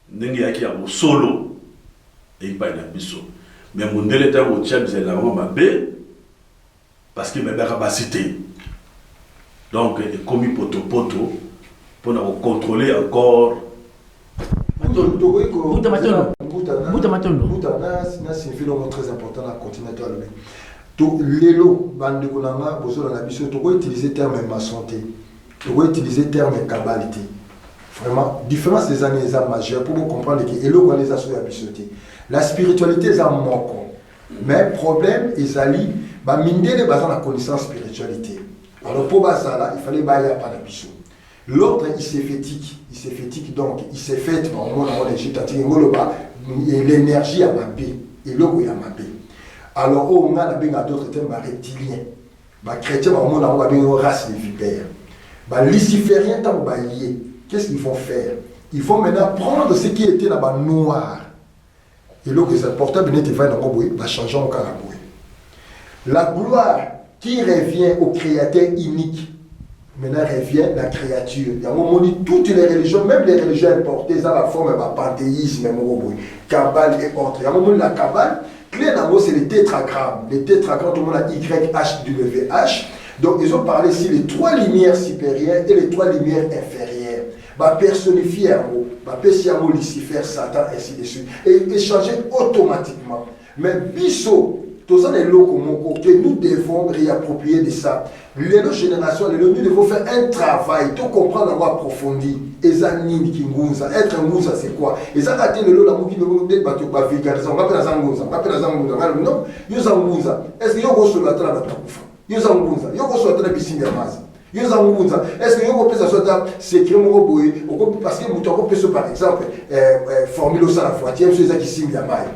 Ndenge yaki ya solo et pas na biso mais mondele ta wo tcha bizela ngo mabe parce que bébé capacité donc il commis poto pour nous contrôler encore Mouta Matondo c'est un phénomène très important dans le continent tout l'élo bande konanga bozo na biso to utiliser terme maçonnerie to utiliser terme kabbalité. Vraiment, différence des années majeures pour vous comprendre que les associations. La spiritualité est un manquant. Mais le problème est ali, miner les bases dans la connaissance spiritualité. Alors pour ça, il fallait bailler à Panabiso. L'autre, il s'est fétique donc, il s'est fait, au monde en Égypte, et l'énergie à mapper, et l'eau est à mapper. Alors, on a d'autres thèmes reptiliens. Les chrétiens, au monde en une race de vipères. Les lucifériens, tant liés. Qu'est-ce qu'ils vont faire? Ils vont maintenant prendre ce qui était là-bas noir. Et là, que c'est portable, va changer encore la bouée. La gloire qui revient au créateur unique, maintenant revient la créature. Il y a un moment où toutes les religions, même les religions importées, ça la forme de panthéisme, Kabbale et autres. Il y a un moment où la Kabbale, clairement, c'est les tétragrammes. Les tétragrammes, tout le monde a YHWH. Donc, ils ont parlé ici les trois lumières supérieures et les trois lumières inférieures. Personnifier un mot, pécher un mot Lucifer, Satan, ainsi de suite. Et échanger automatiquement. Mais Bisso, Tout ça, les locaux, que nous devons réapproprier de ça. Les deux générations, nous devons faire un travail, tout comprendre, avoir approfondi. Et ça, être un Ngunza, c'est quoi? Et ça, quand le lot, la mouki, le bateau, on va faire ça, on va faire ça, on va faire ça, non, Ngunza. Est-ce que vous avez sur la table à Takufa? Ngunza, vous avez sur la table à Bissingamaz. Ngunza. Est-ce que vous avez sur la table, c'est que vous avez parce que vous avez par exemple, formule au la fois, tiens, c'est ça qui signe la maille.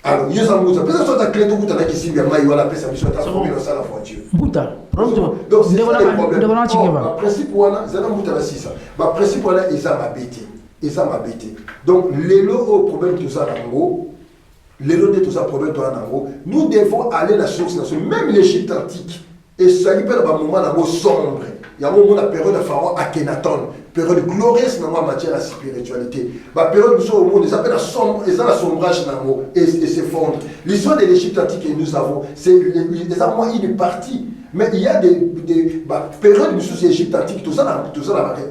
Alors, il y a peut-être clé de Bouta qui signe la maille, ou la paix, ça me soit formule au la voiture. Bouta, donc c'est ça le problème. Le principe, c'est un Bouta la 6. Le principe, c'est ça m'a bêté. Donc, les lots au problème de tout ça, les lots de tout ça, problème de tout ça, nous devons aller à la source, même l'Égypte antique. Et ça lui permet un moment sombre. Il y a un moment, la période de Pharaon Akhenaton, période glorieuse dans la matière de la spiritualité. La période où au monde, ils appellent la sombre, et ça la sombrage et s'effondre. L'histoire de l'Égypte antique que nous avons, c'est une partie. Mais il y a des périodes de l'Égypte antique, tout ça dans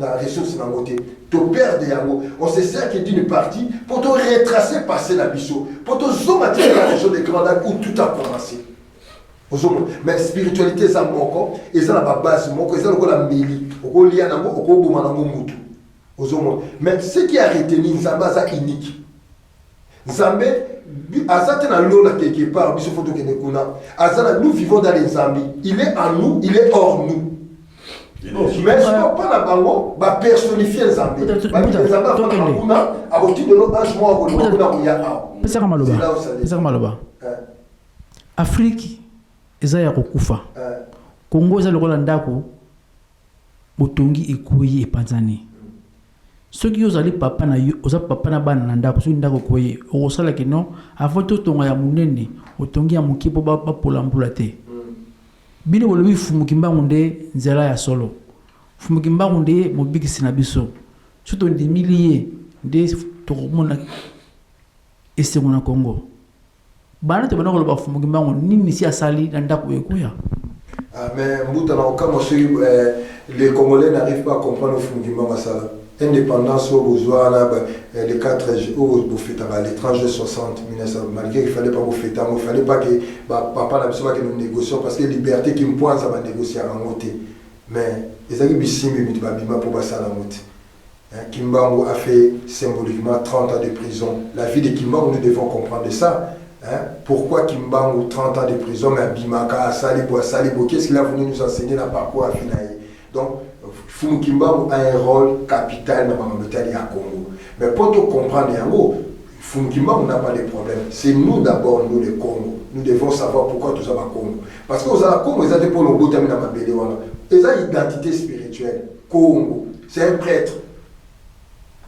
la ressource dans côté. Tu perds des amours. On se sert d'une partie pour te retracer, passer la biseau, pour te zoomater dans la région des Grands Lacs où tout a commencé. Mais spiritualité, ça manque, et ça la base, et ça la méli, mais ce qui a retenu Nzambe, c'est unique. Nzambe, quelque part, nous vivons dans les Nzambe. Il est en nous, il est hors nous. Mais ce n'est pas la bango, personnifier Nzambe. Afrique. Eza ya kokufa Congo eza lokola ndako botongi ekoyi epanzani soki ozali papa na yo oza papa na bana na ndako soki ndako koyi okosala ke non avant totonga ya munene otongi ya moke po bapola mbula te bino bolobi fumuki mbangu nde nzela ya solo fumuki mbangu nde mobikisi na biso soto ndimili ye nde tokomona esengo na Congo. Bana te bana koloba fumuki mbango nini si asali na ndako ekoya. Mais Mbouta na aucun moment les Congolais n'arrivent pas à comprendre le fumuki mbango sala. Indépendance au besoin les 4 jours au fêter les 30 60 malgré qu'il fallait pas au fêter, il fallait pas que papa n'a besoin que nous négocions parce que liberté qui me pointe ça va négocier en monter. Mais les amis bisimbi mitbabima pour basa la monter. Kimbangu a fait symboliquement 30 ans de prison. La vie de Kimbangu, nous devons comprendre ça. Pourquoi Kimbangu 30 ans de prison, mais Bimaka, Salibo, qu'est-ce qu'il a venu nous enseigner dans le parcours à Finaï? Donc, Fumu Kimbangu a un rôle capital dans le Congo. Mais pour tout comprendre, Fumu Kimbangu n'a pas de problème. C'est nous d'abord, nous les Congo. Nous devons savoir pourquoi tout ça va Congo. Parce que aux Congo, ils ont des points de dans ma BD. Ils ont une identité spirituelle. Congo, c'est un prêtre.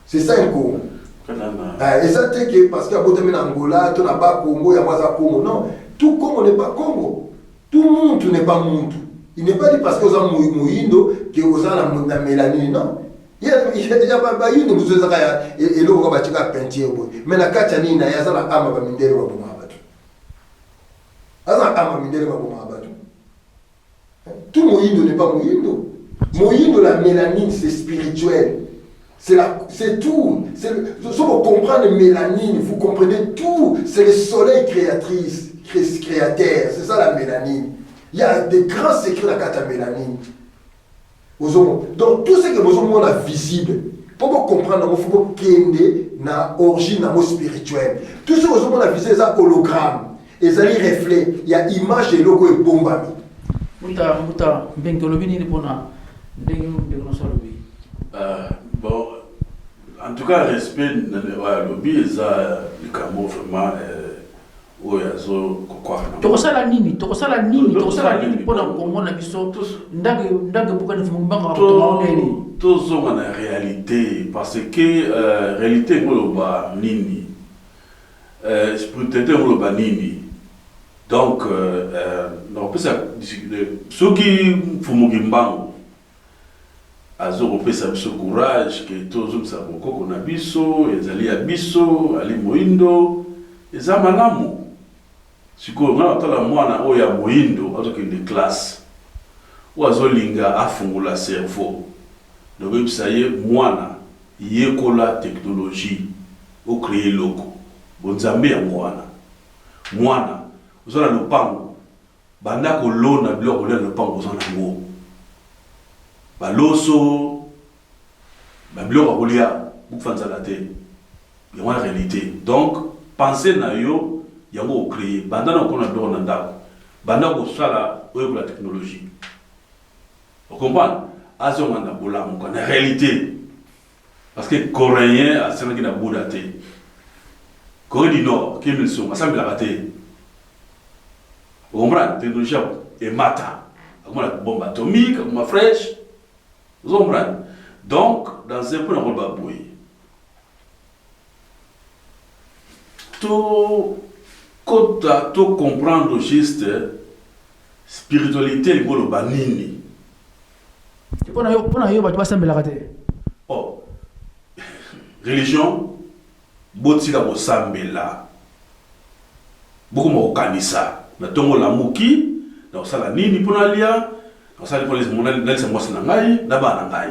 C'est ça un Congo. Et ça, c'est que parce qu'il y a beaucoup de Angola, tout n'a pas Congo, il y a pas Congo. Non, tout Congo n'est pas Congo. Tout monde n'est pas monde. Il n'est pas dit parce que vous avez Mouindo que vous avez la mélanine, non. Il y a pas une de vous et l'eau va battre la peinture. Mais la Kachanina, il y a la âme à Mindel ou à la âme à Mindel ou à tout Mouindo n'est pas Mouindo. Mouindo, la mélanine, c'est spirituel. C'est tout. Si vous comprenez la mélanine, vous comprenez tout. C'est le soleil créateur. C'est ça la mélanine. Il y a des grands secrets dans la mélanine. Donc tout ce que vous avez visible, pour vous comprendre, il faut que na origine spirituelle. Tout ce que vous avez visible, c'est un hologramme. Et ça les reflets. Il y a image de logo et bombami. Bon, en tout cas, respect, le lobby, le camo vraiment, tokosala nini mpona komona biso ndage bukani fumbanga tomaoneli tozonga na réalité parce que réalité ngoloba nini spiritualité ngoloba nini donc nakopesa soki mfumuki mbango azokopesa biso courage ke tozongisa bokoko na biso ezali ya biso ali moindo eza malamu sikoyo nga natala mwana oyo ya moindo azokende classe oyo azolinga afungula cerveau nokoyebisa ye mwana yekola technologie ocrée eloko bonzambe yango wana mwana Vous avez le pango. Banda ko lo na bilo ko le pango zo na ngo. Ba loso ba bilo ko lia bu fanza la te. Il y a une réalité. Donc penser na yo yango créer. Banda na ko na do na ndako. Banda ko sala o la technologie. Vous comprenez? Azo na bola mo na réalité. Parce que Coréen a sénégalais na boda te. Corée du Nord, qui est le son, ça me l'a raté. Vous comprenez? La technologie est mata. Comme la bombe atomique, comme la fraîche. Vous comprenez? Donc, dans un point, on va bouiller. Tout comprendre juste spiritualité, le banini. Pour nous, tu vas s'en rater. Oh, religion. Botika bo sambela beaucoup mo kanisa na tongo la muki na sala nini pona lia na sala police mona na se mwasa na ngai na ba na ngai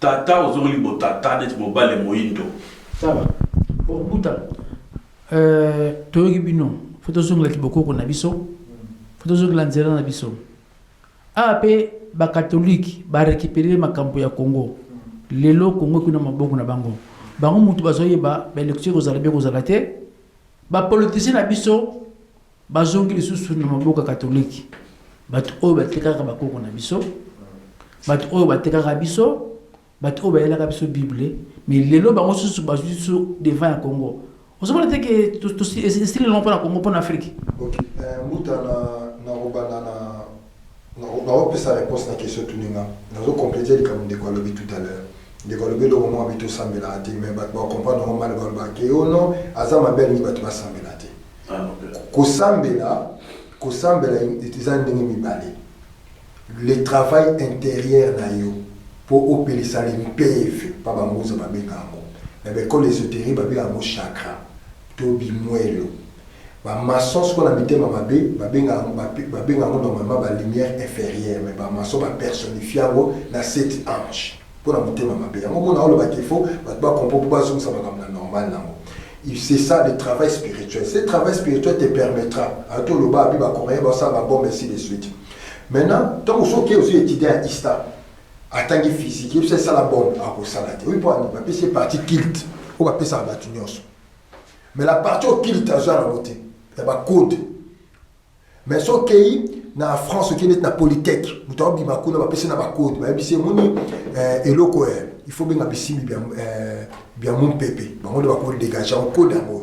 tata ozongoli bo tata de mo bale moindo ça va pour buta toyoki bino foto zongla kiboko ko na biso foto zongla nzela na biso ape ba catholique ba récupérer makambo ya Congo lelo Congo kuna maboko na bango bango mutu bazoyeba ba élection kozala bien kozala te ba politicien na biso bazongi lisusu na maboko catholique bato oyo batekaka bakoko na biso bato oyo batekaka biso bato oyo bayelaka biso bible mais lelo bango susu bazusu devant ya Congo ozomona te ke style non pas na Congo pour Afrique. OK muta na robana na opesa réponse na question tuninga nazo compléter le comme de quoi le tout à l'heure. De Golobé, le moment où tu sambela ati, mais tu vas comprendre normal Golba que oh non, azama belle ni batu sambela ati. Ko sambela, itizan ndenge mi balé. Le travail intérieur na yo pour opérer ça les PF, pas bangoza ba bengango. Mais quand l'ésotérie ba bengango chakra, to bi muelo. Ba maçon ce qu'on a mis mama ba bengango normalement ba lumière inférieure, mais ba maçon ba personnifier na 7 anges. Pour la monter ma mabé. On a le bac il faut, comprendre pas ça va comme normal. C'est ça le travail spirituel. Ce travail spirituel te permettra. À tout le bas, à coréen, ça va bon, merci de suite. Maintenant, tant que vous aussi étudié à Ista, à tant que physique, c'est ça la bombe à Rosalate. Oui, pour nous, c'est partie kilt. On va appeler ça la batunios. Mais la partie au kilt, à la beauté, il y a un code. Mais ce qui na France qui est na polytech muto bi makuna ba pesa na ba code ba bisi moni eloko il faut bien bisi bien mon pépé ba on doit ko dégager en code amour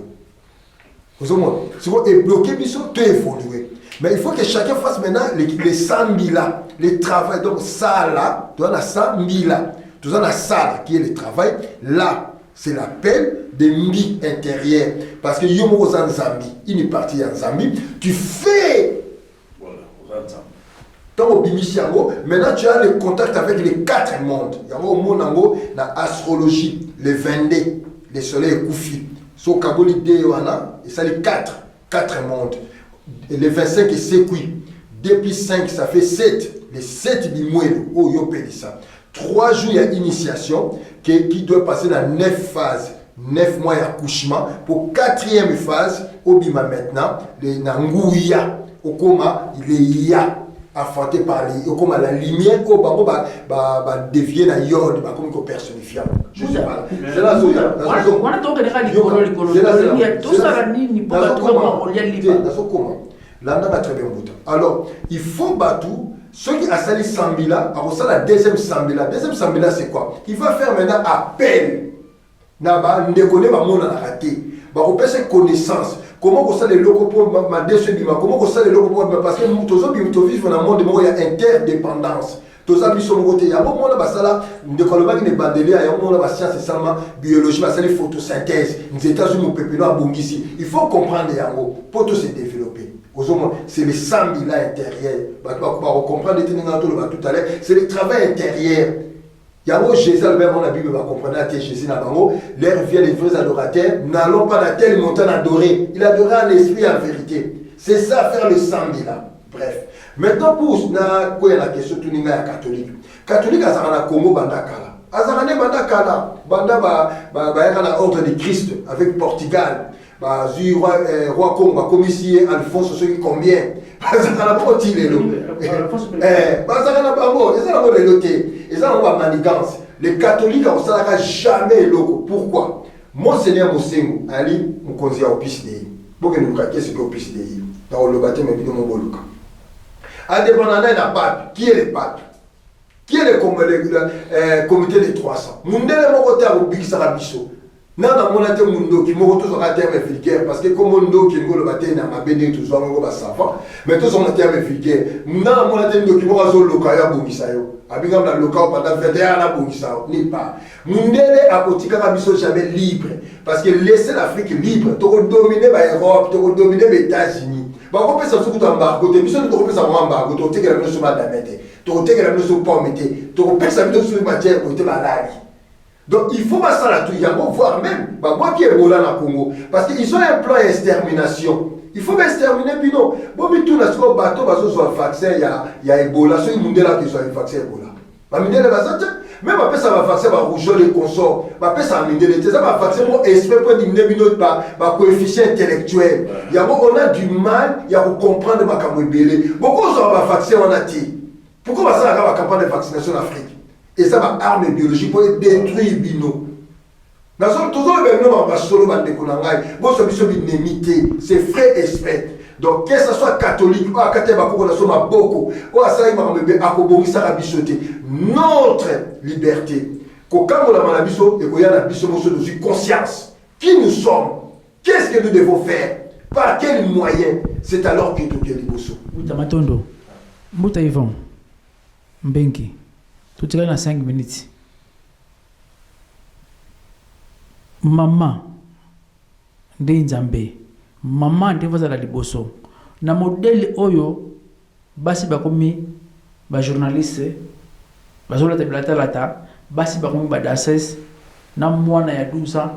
vous avez si vous est bloqué biso tout évoluer mais il faut que chacun fasse maintenant les 100 000 là les travail donc ça là tu as 100 000 là tu as ça là qui est le travail là c'est l'appel des mi intérieurs parce que yomo en Zambie une partie en Zambie tu fais maintenant tu as le contact avec les 4 mondes. Il y a au monde la astrologie, les 22, les soleils Koufi. So Kaboli Dewana, et ça les 4 mondes. Et les 25 c'est quoi? 2 plus 5 ça fait 7. Les 7 du mois, oh yo pèse ça. 3 jours il y a initiation qui doit passer dans 9 phases. 9 mois d'accouchement pour 4e phase au bima maintenant les Nangouya au coma il est ya affronté par les comme la lumière au bango ba dévier na yod ba comme personnifiant je sais pas c'est la zone on a donc les radios il y a tout ça là ni pas tout on y a libre dans ce comment là on a très bien bout alors il faut batou ceux qui a sali sambila a ça la deuxième sambila c'est quoi il va faire maintenant appel na ba ndekone ba mona na raté ba ko pese connaissance comment ko ça les locaux pour ma desebima comment ko ça les locaux pour parce que tozo bi to vivre dans monde mo ya interdépendance toza biso mo côté ya bon mona ba sala ndekolo ba ki ne bandeli ya mona ba science seulement biologie ba sala photosynthèse aux États-Unis au peuple noir bongisi il faut comprendre yango pour tout se développer c'est le 100 000 intérieur ba comprendre tout à l'heure c'est le travail intérieur. Yamo Jésus le même la Bible va comprendre que Jésus n'a pas mot l'air vient les vrais adorateurs n'allons pas dans telle montagne adorer il adorait en esprit et en vérité c'est ça faire le 100 000 là bref maintenant pour na quoi la question tout ninga ya catholique azana Congo bandakala azana bandakala banda ba na ordre de Christ avec Portugal roi Congo commissaire Alphonse ceux qui combien bazaka na poti lelo bazaka na bango ezala mo lelo te ezala mo manigance les catholiques osalaka jamais loko pourquoi Monseigneur Mosengo ali mukonzi ya opisi de boke nuka qu'est-ce que opisi de dans le baptême mais bino moboluka indépendant na pape qui est le pape qui est le comité des 300 mundele moko te abikisa biso nana monate mundo ki moko to sera terme vulgaire parce que comme mundo ki ngolo bate na mabende to zo ngo ba savant mais to sera terme vulgaire nana monate mundo ki moko zo loka ya bongisa yo abinga na loka pendant 21 ans na bongisa ni pas mundele akotika biso jamais libre parce que laisser l'Afrique libre to dominer ba Europe to dominer les États-Unis ba ko pesa suku embargo te biso to ko pesa embargo to tekela biso ba damete to tekela biso pomme te to pesa biso matière ko te balali. Donc il faut pas ça là tout, il y a beau voir même, bah moi qui est Ebola dans le Congo, parce qu'ils ont un plan d'extermination. Il faut exterminer puis non. Bon mais tout là sur bateau parce que soit vaccin il y a Ebola, sur monde là qui soit un vaccin Ebola. Bah mine les vaccins même après ça va vaccin va rougeole et consort. Bah après ça mine les ça va vaccin pour espèce pour diminuer binot bah coefficient intellectuel. Il y a on a du mal, il y a pour comprendre ma camouébélé. Pourquoi ça va vaccin on a dit. Pourquoi ça va campagne de vaccination en Afrique? Et ça va arme biologique pour détruire Bino. C'est frais espèce. Donc, que ce soit catholique, notre liberté, conscience, qui nous sommes, qu'est-ce que nous devons faire, par quels moyens, c'est alors que tout est libre. Moutamatondo, Mouta Yvon, Mbenki. Tout est dans 5 minutes. Maman de Nzambe, maman de vous à la liboso. Na modèle oyo, basi bakomi ba journaliste, bazola tabelata lata, basi bakomi ba dases, na mwana ya 12 ans,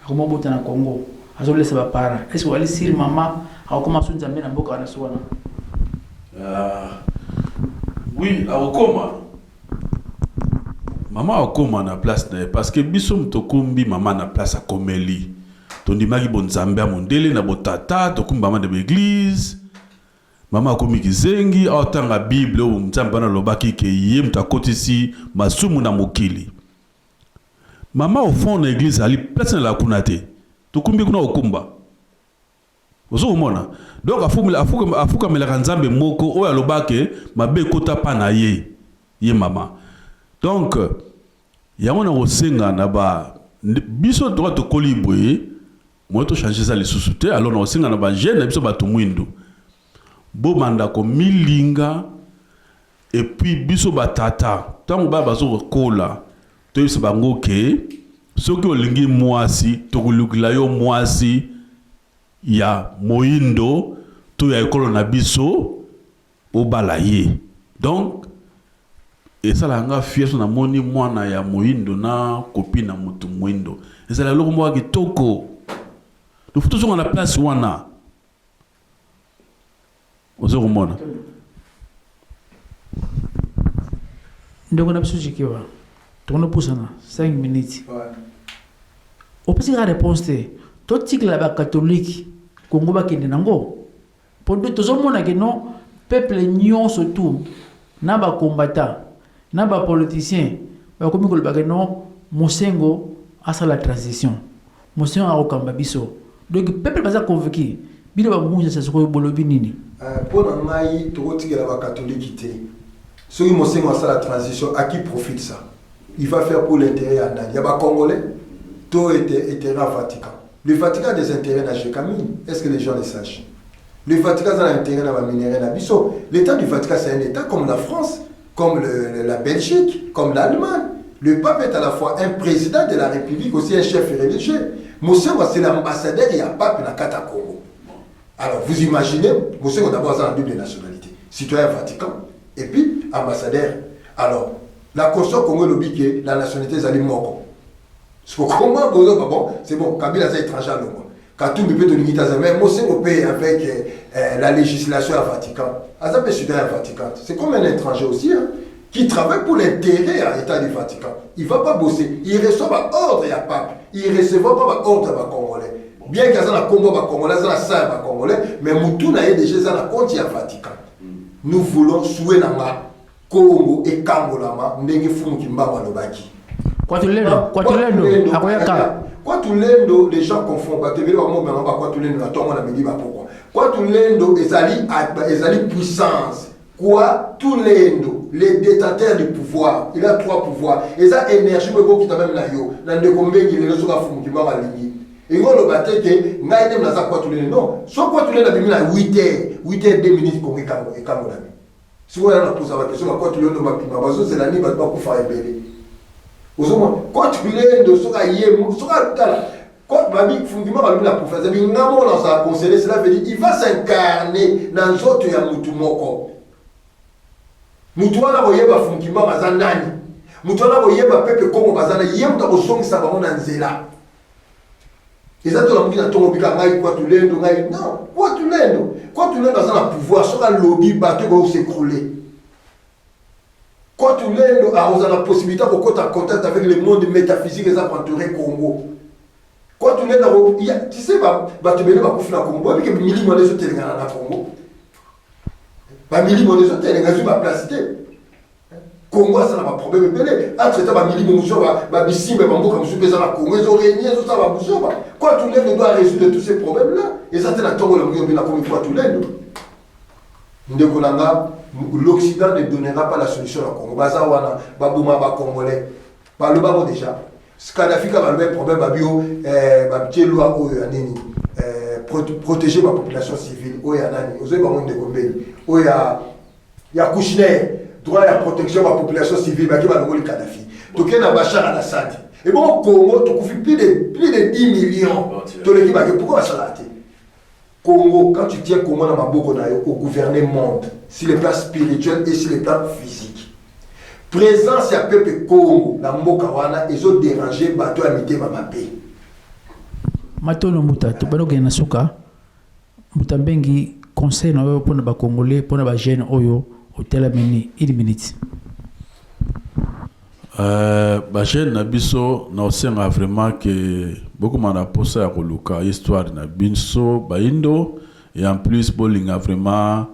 akoma bota na Congo. Azola sa ba para. Est-ce que wali sir maman akoma su Nzambe na mboka na swana? Oui, akoma. Maman akoma na place na parce que biso mtokumbi maman na place a komeli. Tondimaki bonzambe a mondele na botata tokumbi maman de l'église. Maman akomi kizengi aotanga Bible o mzamba na lobaki ke ye mtakotisi masumu na mokili. Maman au fond na église ali place na la kunate. Tokumbi kuna okumba. Ozo umona. Donc afuka melaka nzambe moko o ya lobake mabe kota pa na ye. Ye maman. Donc, il y a un senga na ba biso droit de coliboué, moi to changer ça les sous-soutés, alors on senga na ba jeune biso ba to mwindo. Bo manda ko milinga et puis biso ba tata, tant ba bazo kola, to biso bango ke, soki olingi mwasi, to kulukila yo mwasi ya moindo, to ya ekolo na biso o balaye. Donc et ça la nga fier na moni mwana ya moindo na copine na mutu moindo et ça la loko mwa kitoko le photo sont à la place wana ozo komona ndoko na biso jikiwa tono pusana 5 minutes au petit la réponse to tikla la catholique Congo ba kende nango pour de tozo mona que non peuple nyon surtout na ba combattant na ba politicien ba komi ko ba non Mosengo asa la transition Mosengo a okamba biso donc peuple baza convaincu bino ba munja sa ko bolobi nini pour ngai to kotikela ba catholique té ceux qui Mosengo asa la transition à qui profite ça il va faire pour l'intérêt à il y a ba congolais tout était Vatican le Vatican a des intérêts dans Jécamine est-ce que les gens le sachent le Vatican a un intérêt dans la minerai na biso l'état du Vatican c'est un état comme la France comme la Belgique, comme l'Allemagne. Le pape est à la fois un président de la République, aussi un chef religieux. Mosengo, c'est l'ambassadeur et un pape dans Kata Congo. Alors, vous imaginez, Mosengo d'abord a double nationalité. Citoyen Vatican, et puis ambassadeur. Alors, la Constitution Congo le dit la nationalité est Moko. Comment bon, c'est bon, Kabila est étranger à l'Omo. Katumbi peut te limiter à ça, mais Mosengo paye avec la législation à Vatican. Azapé citoyen à Vatican. C'est comme un étranger aussi, hein, qui travaille pour l'intérêt à l'État du Vatican. Il ne va pas bosser. Il reçoit pas ordre à pape. Il ne recevra pas ordre à Congolais. bien qu'il y ait un combo congolais, ça ça congolais, mais Mutuna est déjà dans le compte du Vatican. Nous voulons souhaiter nanga Congo et Kangolama ndenge fumu kimbaba lobaki. Quoi tu l'endo akoyaka. Quoi tu l'endo les gens confondent ba tebele ba mo ba quoi tu l'endo na tongo na midi ba pourquoi. Quoi tu l'endo ezali puissance. Quoi tout l'endo les détenteurs du pouvoir, il a 3 pouvoirs. Et ça énergie me qui t'a même na yo, na ndeko mbengi le soka fumu kimbaba lingi. Et on le battait que ngai dem na za quoi tu l'endo non. So quoi tu l'endo bimi na 8h 2 minutes pour et Kangola. Si vous avez posé la question, quand tu l'as dit, c'est la nuit, tu vas pas faire ébélé. Quand tu l'as dit, quand Babi Fundima va la professeur, il va conseiller, cela veut dire il va s'incarner dans l'autre ya Mutumoko. Mutuana Boyeba Fundima Bazanani. Mutuana Boyeba Pepe Kongo Bazana, Yem Tabosong Sabon Anzela. Et ça, tu l'as dit dans ton obligat, quoi tu l'as dit, non, quoi tu l'as dit. Quand tu l'as dans un pouvoir, sur un lobby, battu va s'écrouler. Quand tu l'as dans la possibilité de tu en contact avec le monde métaphysique et ça pour entourer Congo. Quand tu l'as dans tu sais, tu veux pas confier dans Congo, parce que Mili Moné se tient dans Congo. Mili Moné se tient dans la place. Congo, ça n'a pas de problème. Entre temps, Mili Moné va bissi, mais Bambo, comme je suis dans la Congo, ils ont régné, tout ça va bouger. Quand tu l'as, doit résoudre tous ces problèmes-là. Et ça, c'est la tombe de la Congo, quoi tu l'as. L'Occident ne donnera pas la solution à Congo. Bazawana, Babouma, Congolais. Balobabo déjà. Kadhafi a le problème, Babio, loi protéger ma population civile. Oyanani, vous avez pas de Gombe. Il y a Kouchner, droit à la protection de la population civile, qui va le Kadhafi. Donc il y a Bachar al-Assad. Et bon, au Congo, tu as plus de 10 millions. Pourquoi ça l'a été? Congo, quand tu tiens Congo dans ma boca, au gouverner monde, sur les plans spirituels et sur les plans physiques. Présence à peuple Congo, la Mokawana, ils ont dérangé bateau à mité Mamapé. Matono Muta, tu peux nous suka. Mutambengi conseil na pour les Congolais, pour les jeunes Oyo, au Telamini, 1 minute. Jeune Nabiso, nous avons vraiment que beaucoup de posé à Koluka, histoire de Nabiso, Baindo, et en plus, Boling a vraiment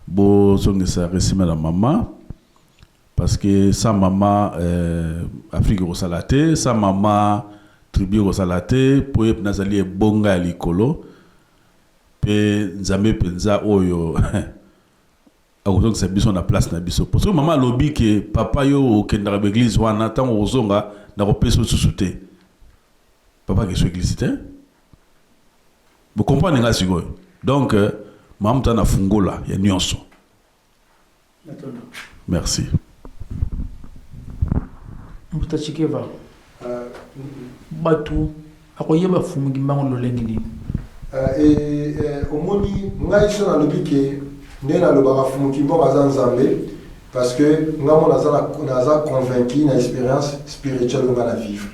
besoin de sa récime la maman, parce que sa maman Afrique Rosalate, sa maman tribu Rosalate, pour y nazali bonga likolo, pe nzambe penza oyo. Donc c'est besoin de la place na biso parce que maman lobby que papa yo ke ndara l'église wana tant ozonga na kopeso susute papa ke so église te vous comprenez nga siko donc maman tana fungola ya nyonso merci Mutachikeva batu akoyeba fumungi mbango lolengi ni omoni ngai so na lobby ke ndena lobaka fumukimbo baza nzambe parce que ngamo naza convaincu na expérience spirituelle nga na vivre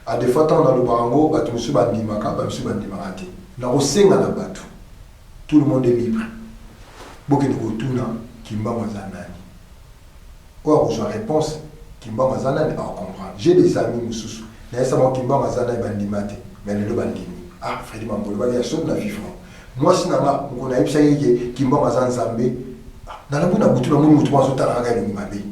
à des fois tant na lobango batu musu bandimaka bamsu bandimaka te na kosenga na batu tout le monde est libre bokende kotuna kimbango aza nani oyo akozwa réponse kimbango aza nani akomprendre j'ai des amis mosusu nayesa moko kimbango aza nani bandima te mais lelo bandimi ah Fredi Mambolo bali ya soki na vivre moi si nanga on a epsa yeke kimba mazanzambe na la buna butu na moni mutu mazo tala nga ni mabe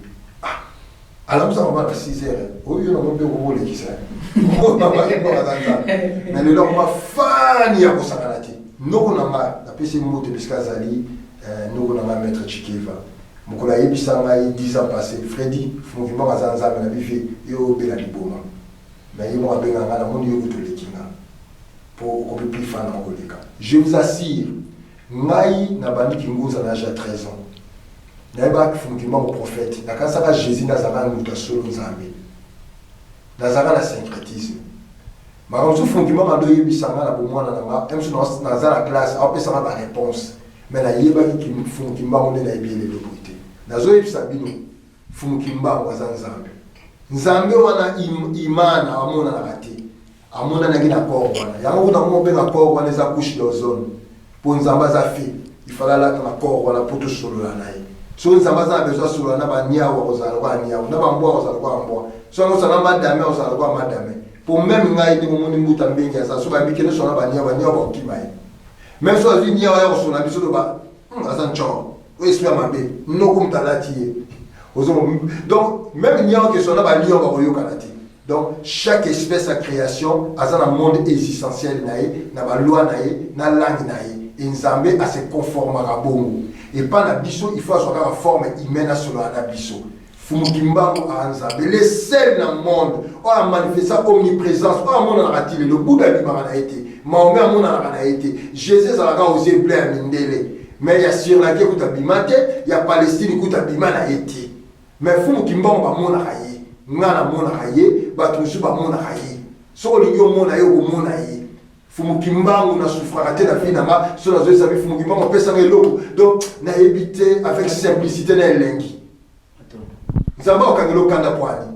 ala musa mama 6h oyo na mombe ko bole kisa mama kimba mazanzambe na lelo ma fani ya kusangana ti noko na ma na pesi moto biska zali noko na ma maître Chikeva mukola yebisa ngai 10 ans passé Fredi fo kimba mazanzambe na bifi yo bela liboma mais yo mo benga nga na moni yo butu lekinga pour qu'on puisse faire un collègue. Je vous assure, Naï n'a pas dit qu'il nous a déjà 13 ans. N'a pas dit au prophète. N'a pas dit Jésus n'a pas dit que solo nous a mis. N'a pas dit syncrétisme. Mais quand vous faites un peu de temps, vous avez la classe, vous avez la réponse. Mais n'a pas dit qu'il faut que vous ayez la liberté. N'a pas dit qu'il faut que vous ayez la Nzambe wana imana amona na raté. Amona na ngina ko wana yango na mo benga ko wana za couche d'ozone pour nzamba za fi il fallait la na ko wana pour tout solo la nai so nzamba za besoin solo na ba nyawo kozala kwa nyawo na ba mbwa kozala kwa mbwa so ngo sana madame kozala kwa madame Pour même ngai de mon mbuta mbengi ça so ba bikene so na ba nia ba kimai. Même so azi nia ya so na biso do ba azan cho. O esprit mabe. No kum talati. Donc même nia que so na ba nia ba ko yokanati. Donc chaque espèce à création a un monde existentiel nae, na ba loi nae, na langue nae. Et Nzambe a se conformer à bongo. Et pas na biso, il faut avoir une forme humaine sur la biso. Fumukimbango a Nzambe. Les seuls dans le monde, on a manifesté sa omniprésence, on a mon narratif, le Bouddha a été, Mahomet a mon a été, Jésus a osé blé à Mindele. Mais il y a Sri Lanka qui a bimate, il y a Palestine qui a bimana été. Mais Fumukimbango a mon narratif. Ngana mon narratif, Batoussou a mon narratif. So les gens mon narratif ou mon narratif. Fumukimbango na souffrate na finanga, so na zoe sabi Fumukimbango pesa ngelo. Donc na éviter avec simplicité na elengi. Nzamba okangelo kanda pwani.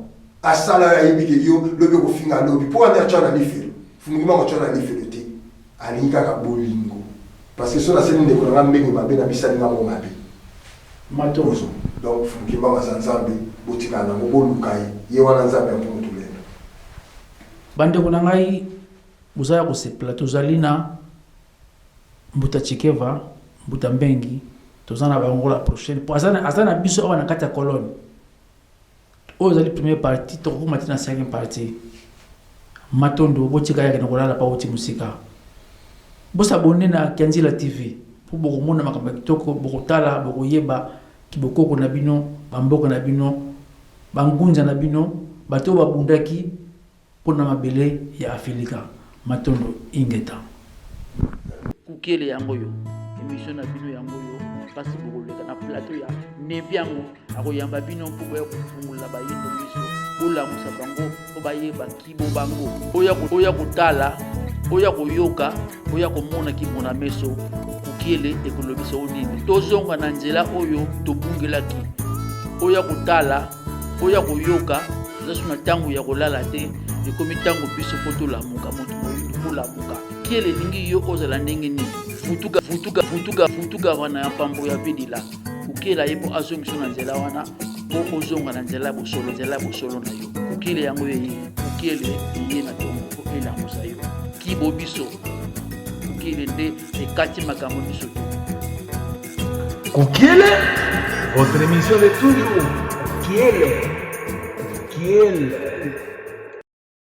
Asala ya ibike yo lobe ko finga lobi. Po ana chana lifelo. Fumukimbango chana lifelo te. Alinga ka bolingo. Parce que so na seni ndeko na mbengi mabe na bisani nga mo mabe. Matozo. Donc Fumukimbango Nzambe botika na mobolukai. Ye wana Nzambe mpo mutulendo. Bande ko ngai uzaya ko se plateau zalina mbuta chikeva mbuta mbengi tozana bango la prochaine pour azana biso wana kata colonne ozali première partie to ko matina cinquième partie matondo botika yake nakolala pa uti musika bosa bonena Kianzila TV pour boko mona makamba kitoko boko tala boko yeba kibokoko na bino bamboko na bino bangunza na bino bato babundaki pona mabele ya Afrika matondo ingeta kukele yango yo émission na bino yango yo kasi bokoleka na plateau ya nebiango akoyamba bino mpo boya kofungula bayindo biso bolamusa bango mpo bayeba kibo bango oya kotala oya koyoka oya komona kimona meso kukele ekolobisa onini tozonga na nzela oyo tobungelaki oya kotala oya koyoka zasu na tango ya kolala te ekomi tango biso po tolamuka moto moyindo tolamuka kiele ningi yo ozala ndenge nini futuka wana ya pambo ya pedila ukela ye po azongiso na nzela wana po ozonga na nzela ya bosolo na yo ukele yango ye ukele ye na tongo po elamusa yo kibo biso ukele nde ekati makambo biso to Kukiele, votre émission de toujours. Kukiele.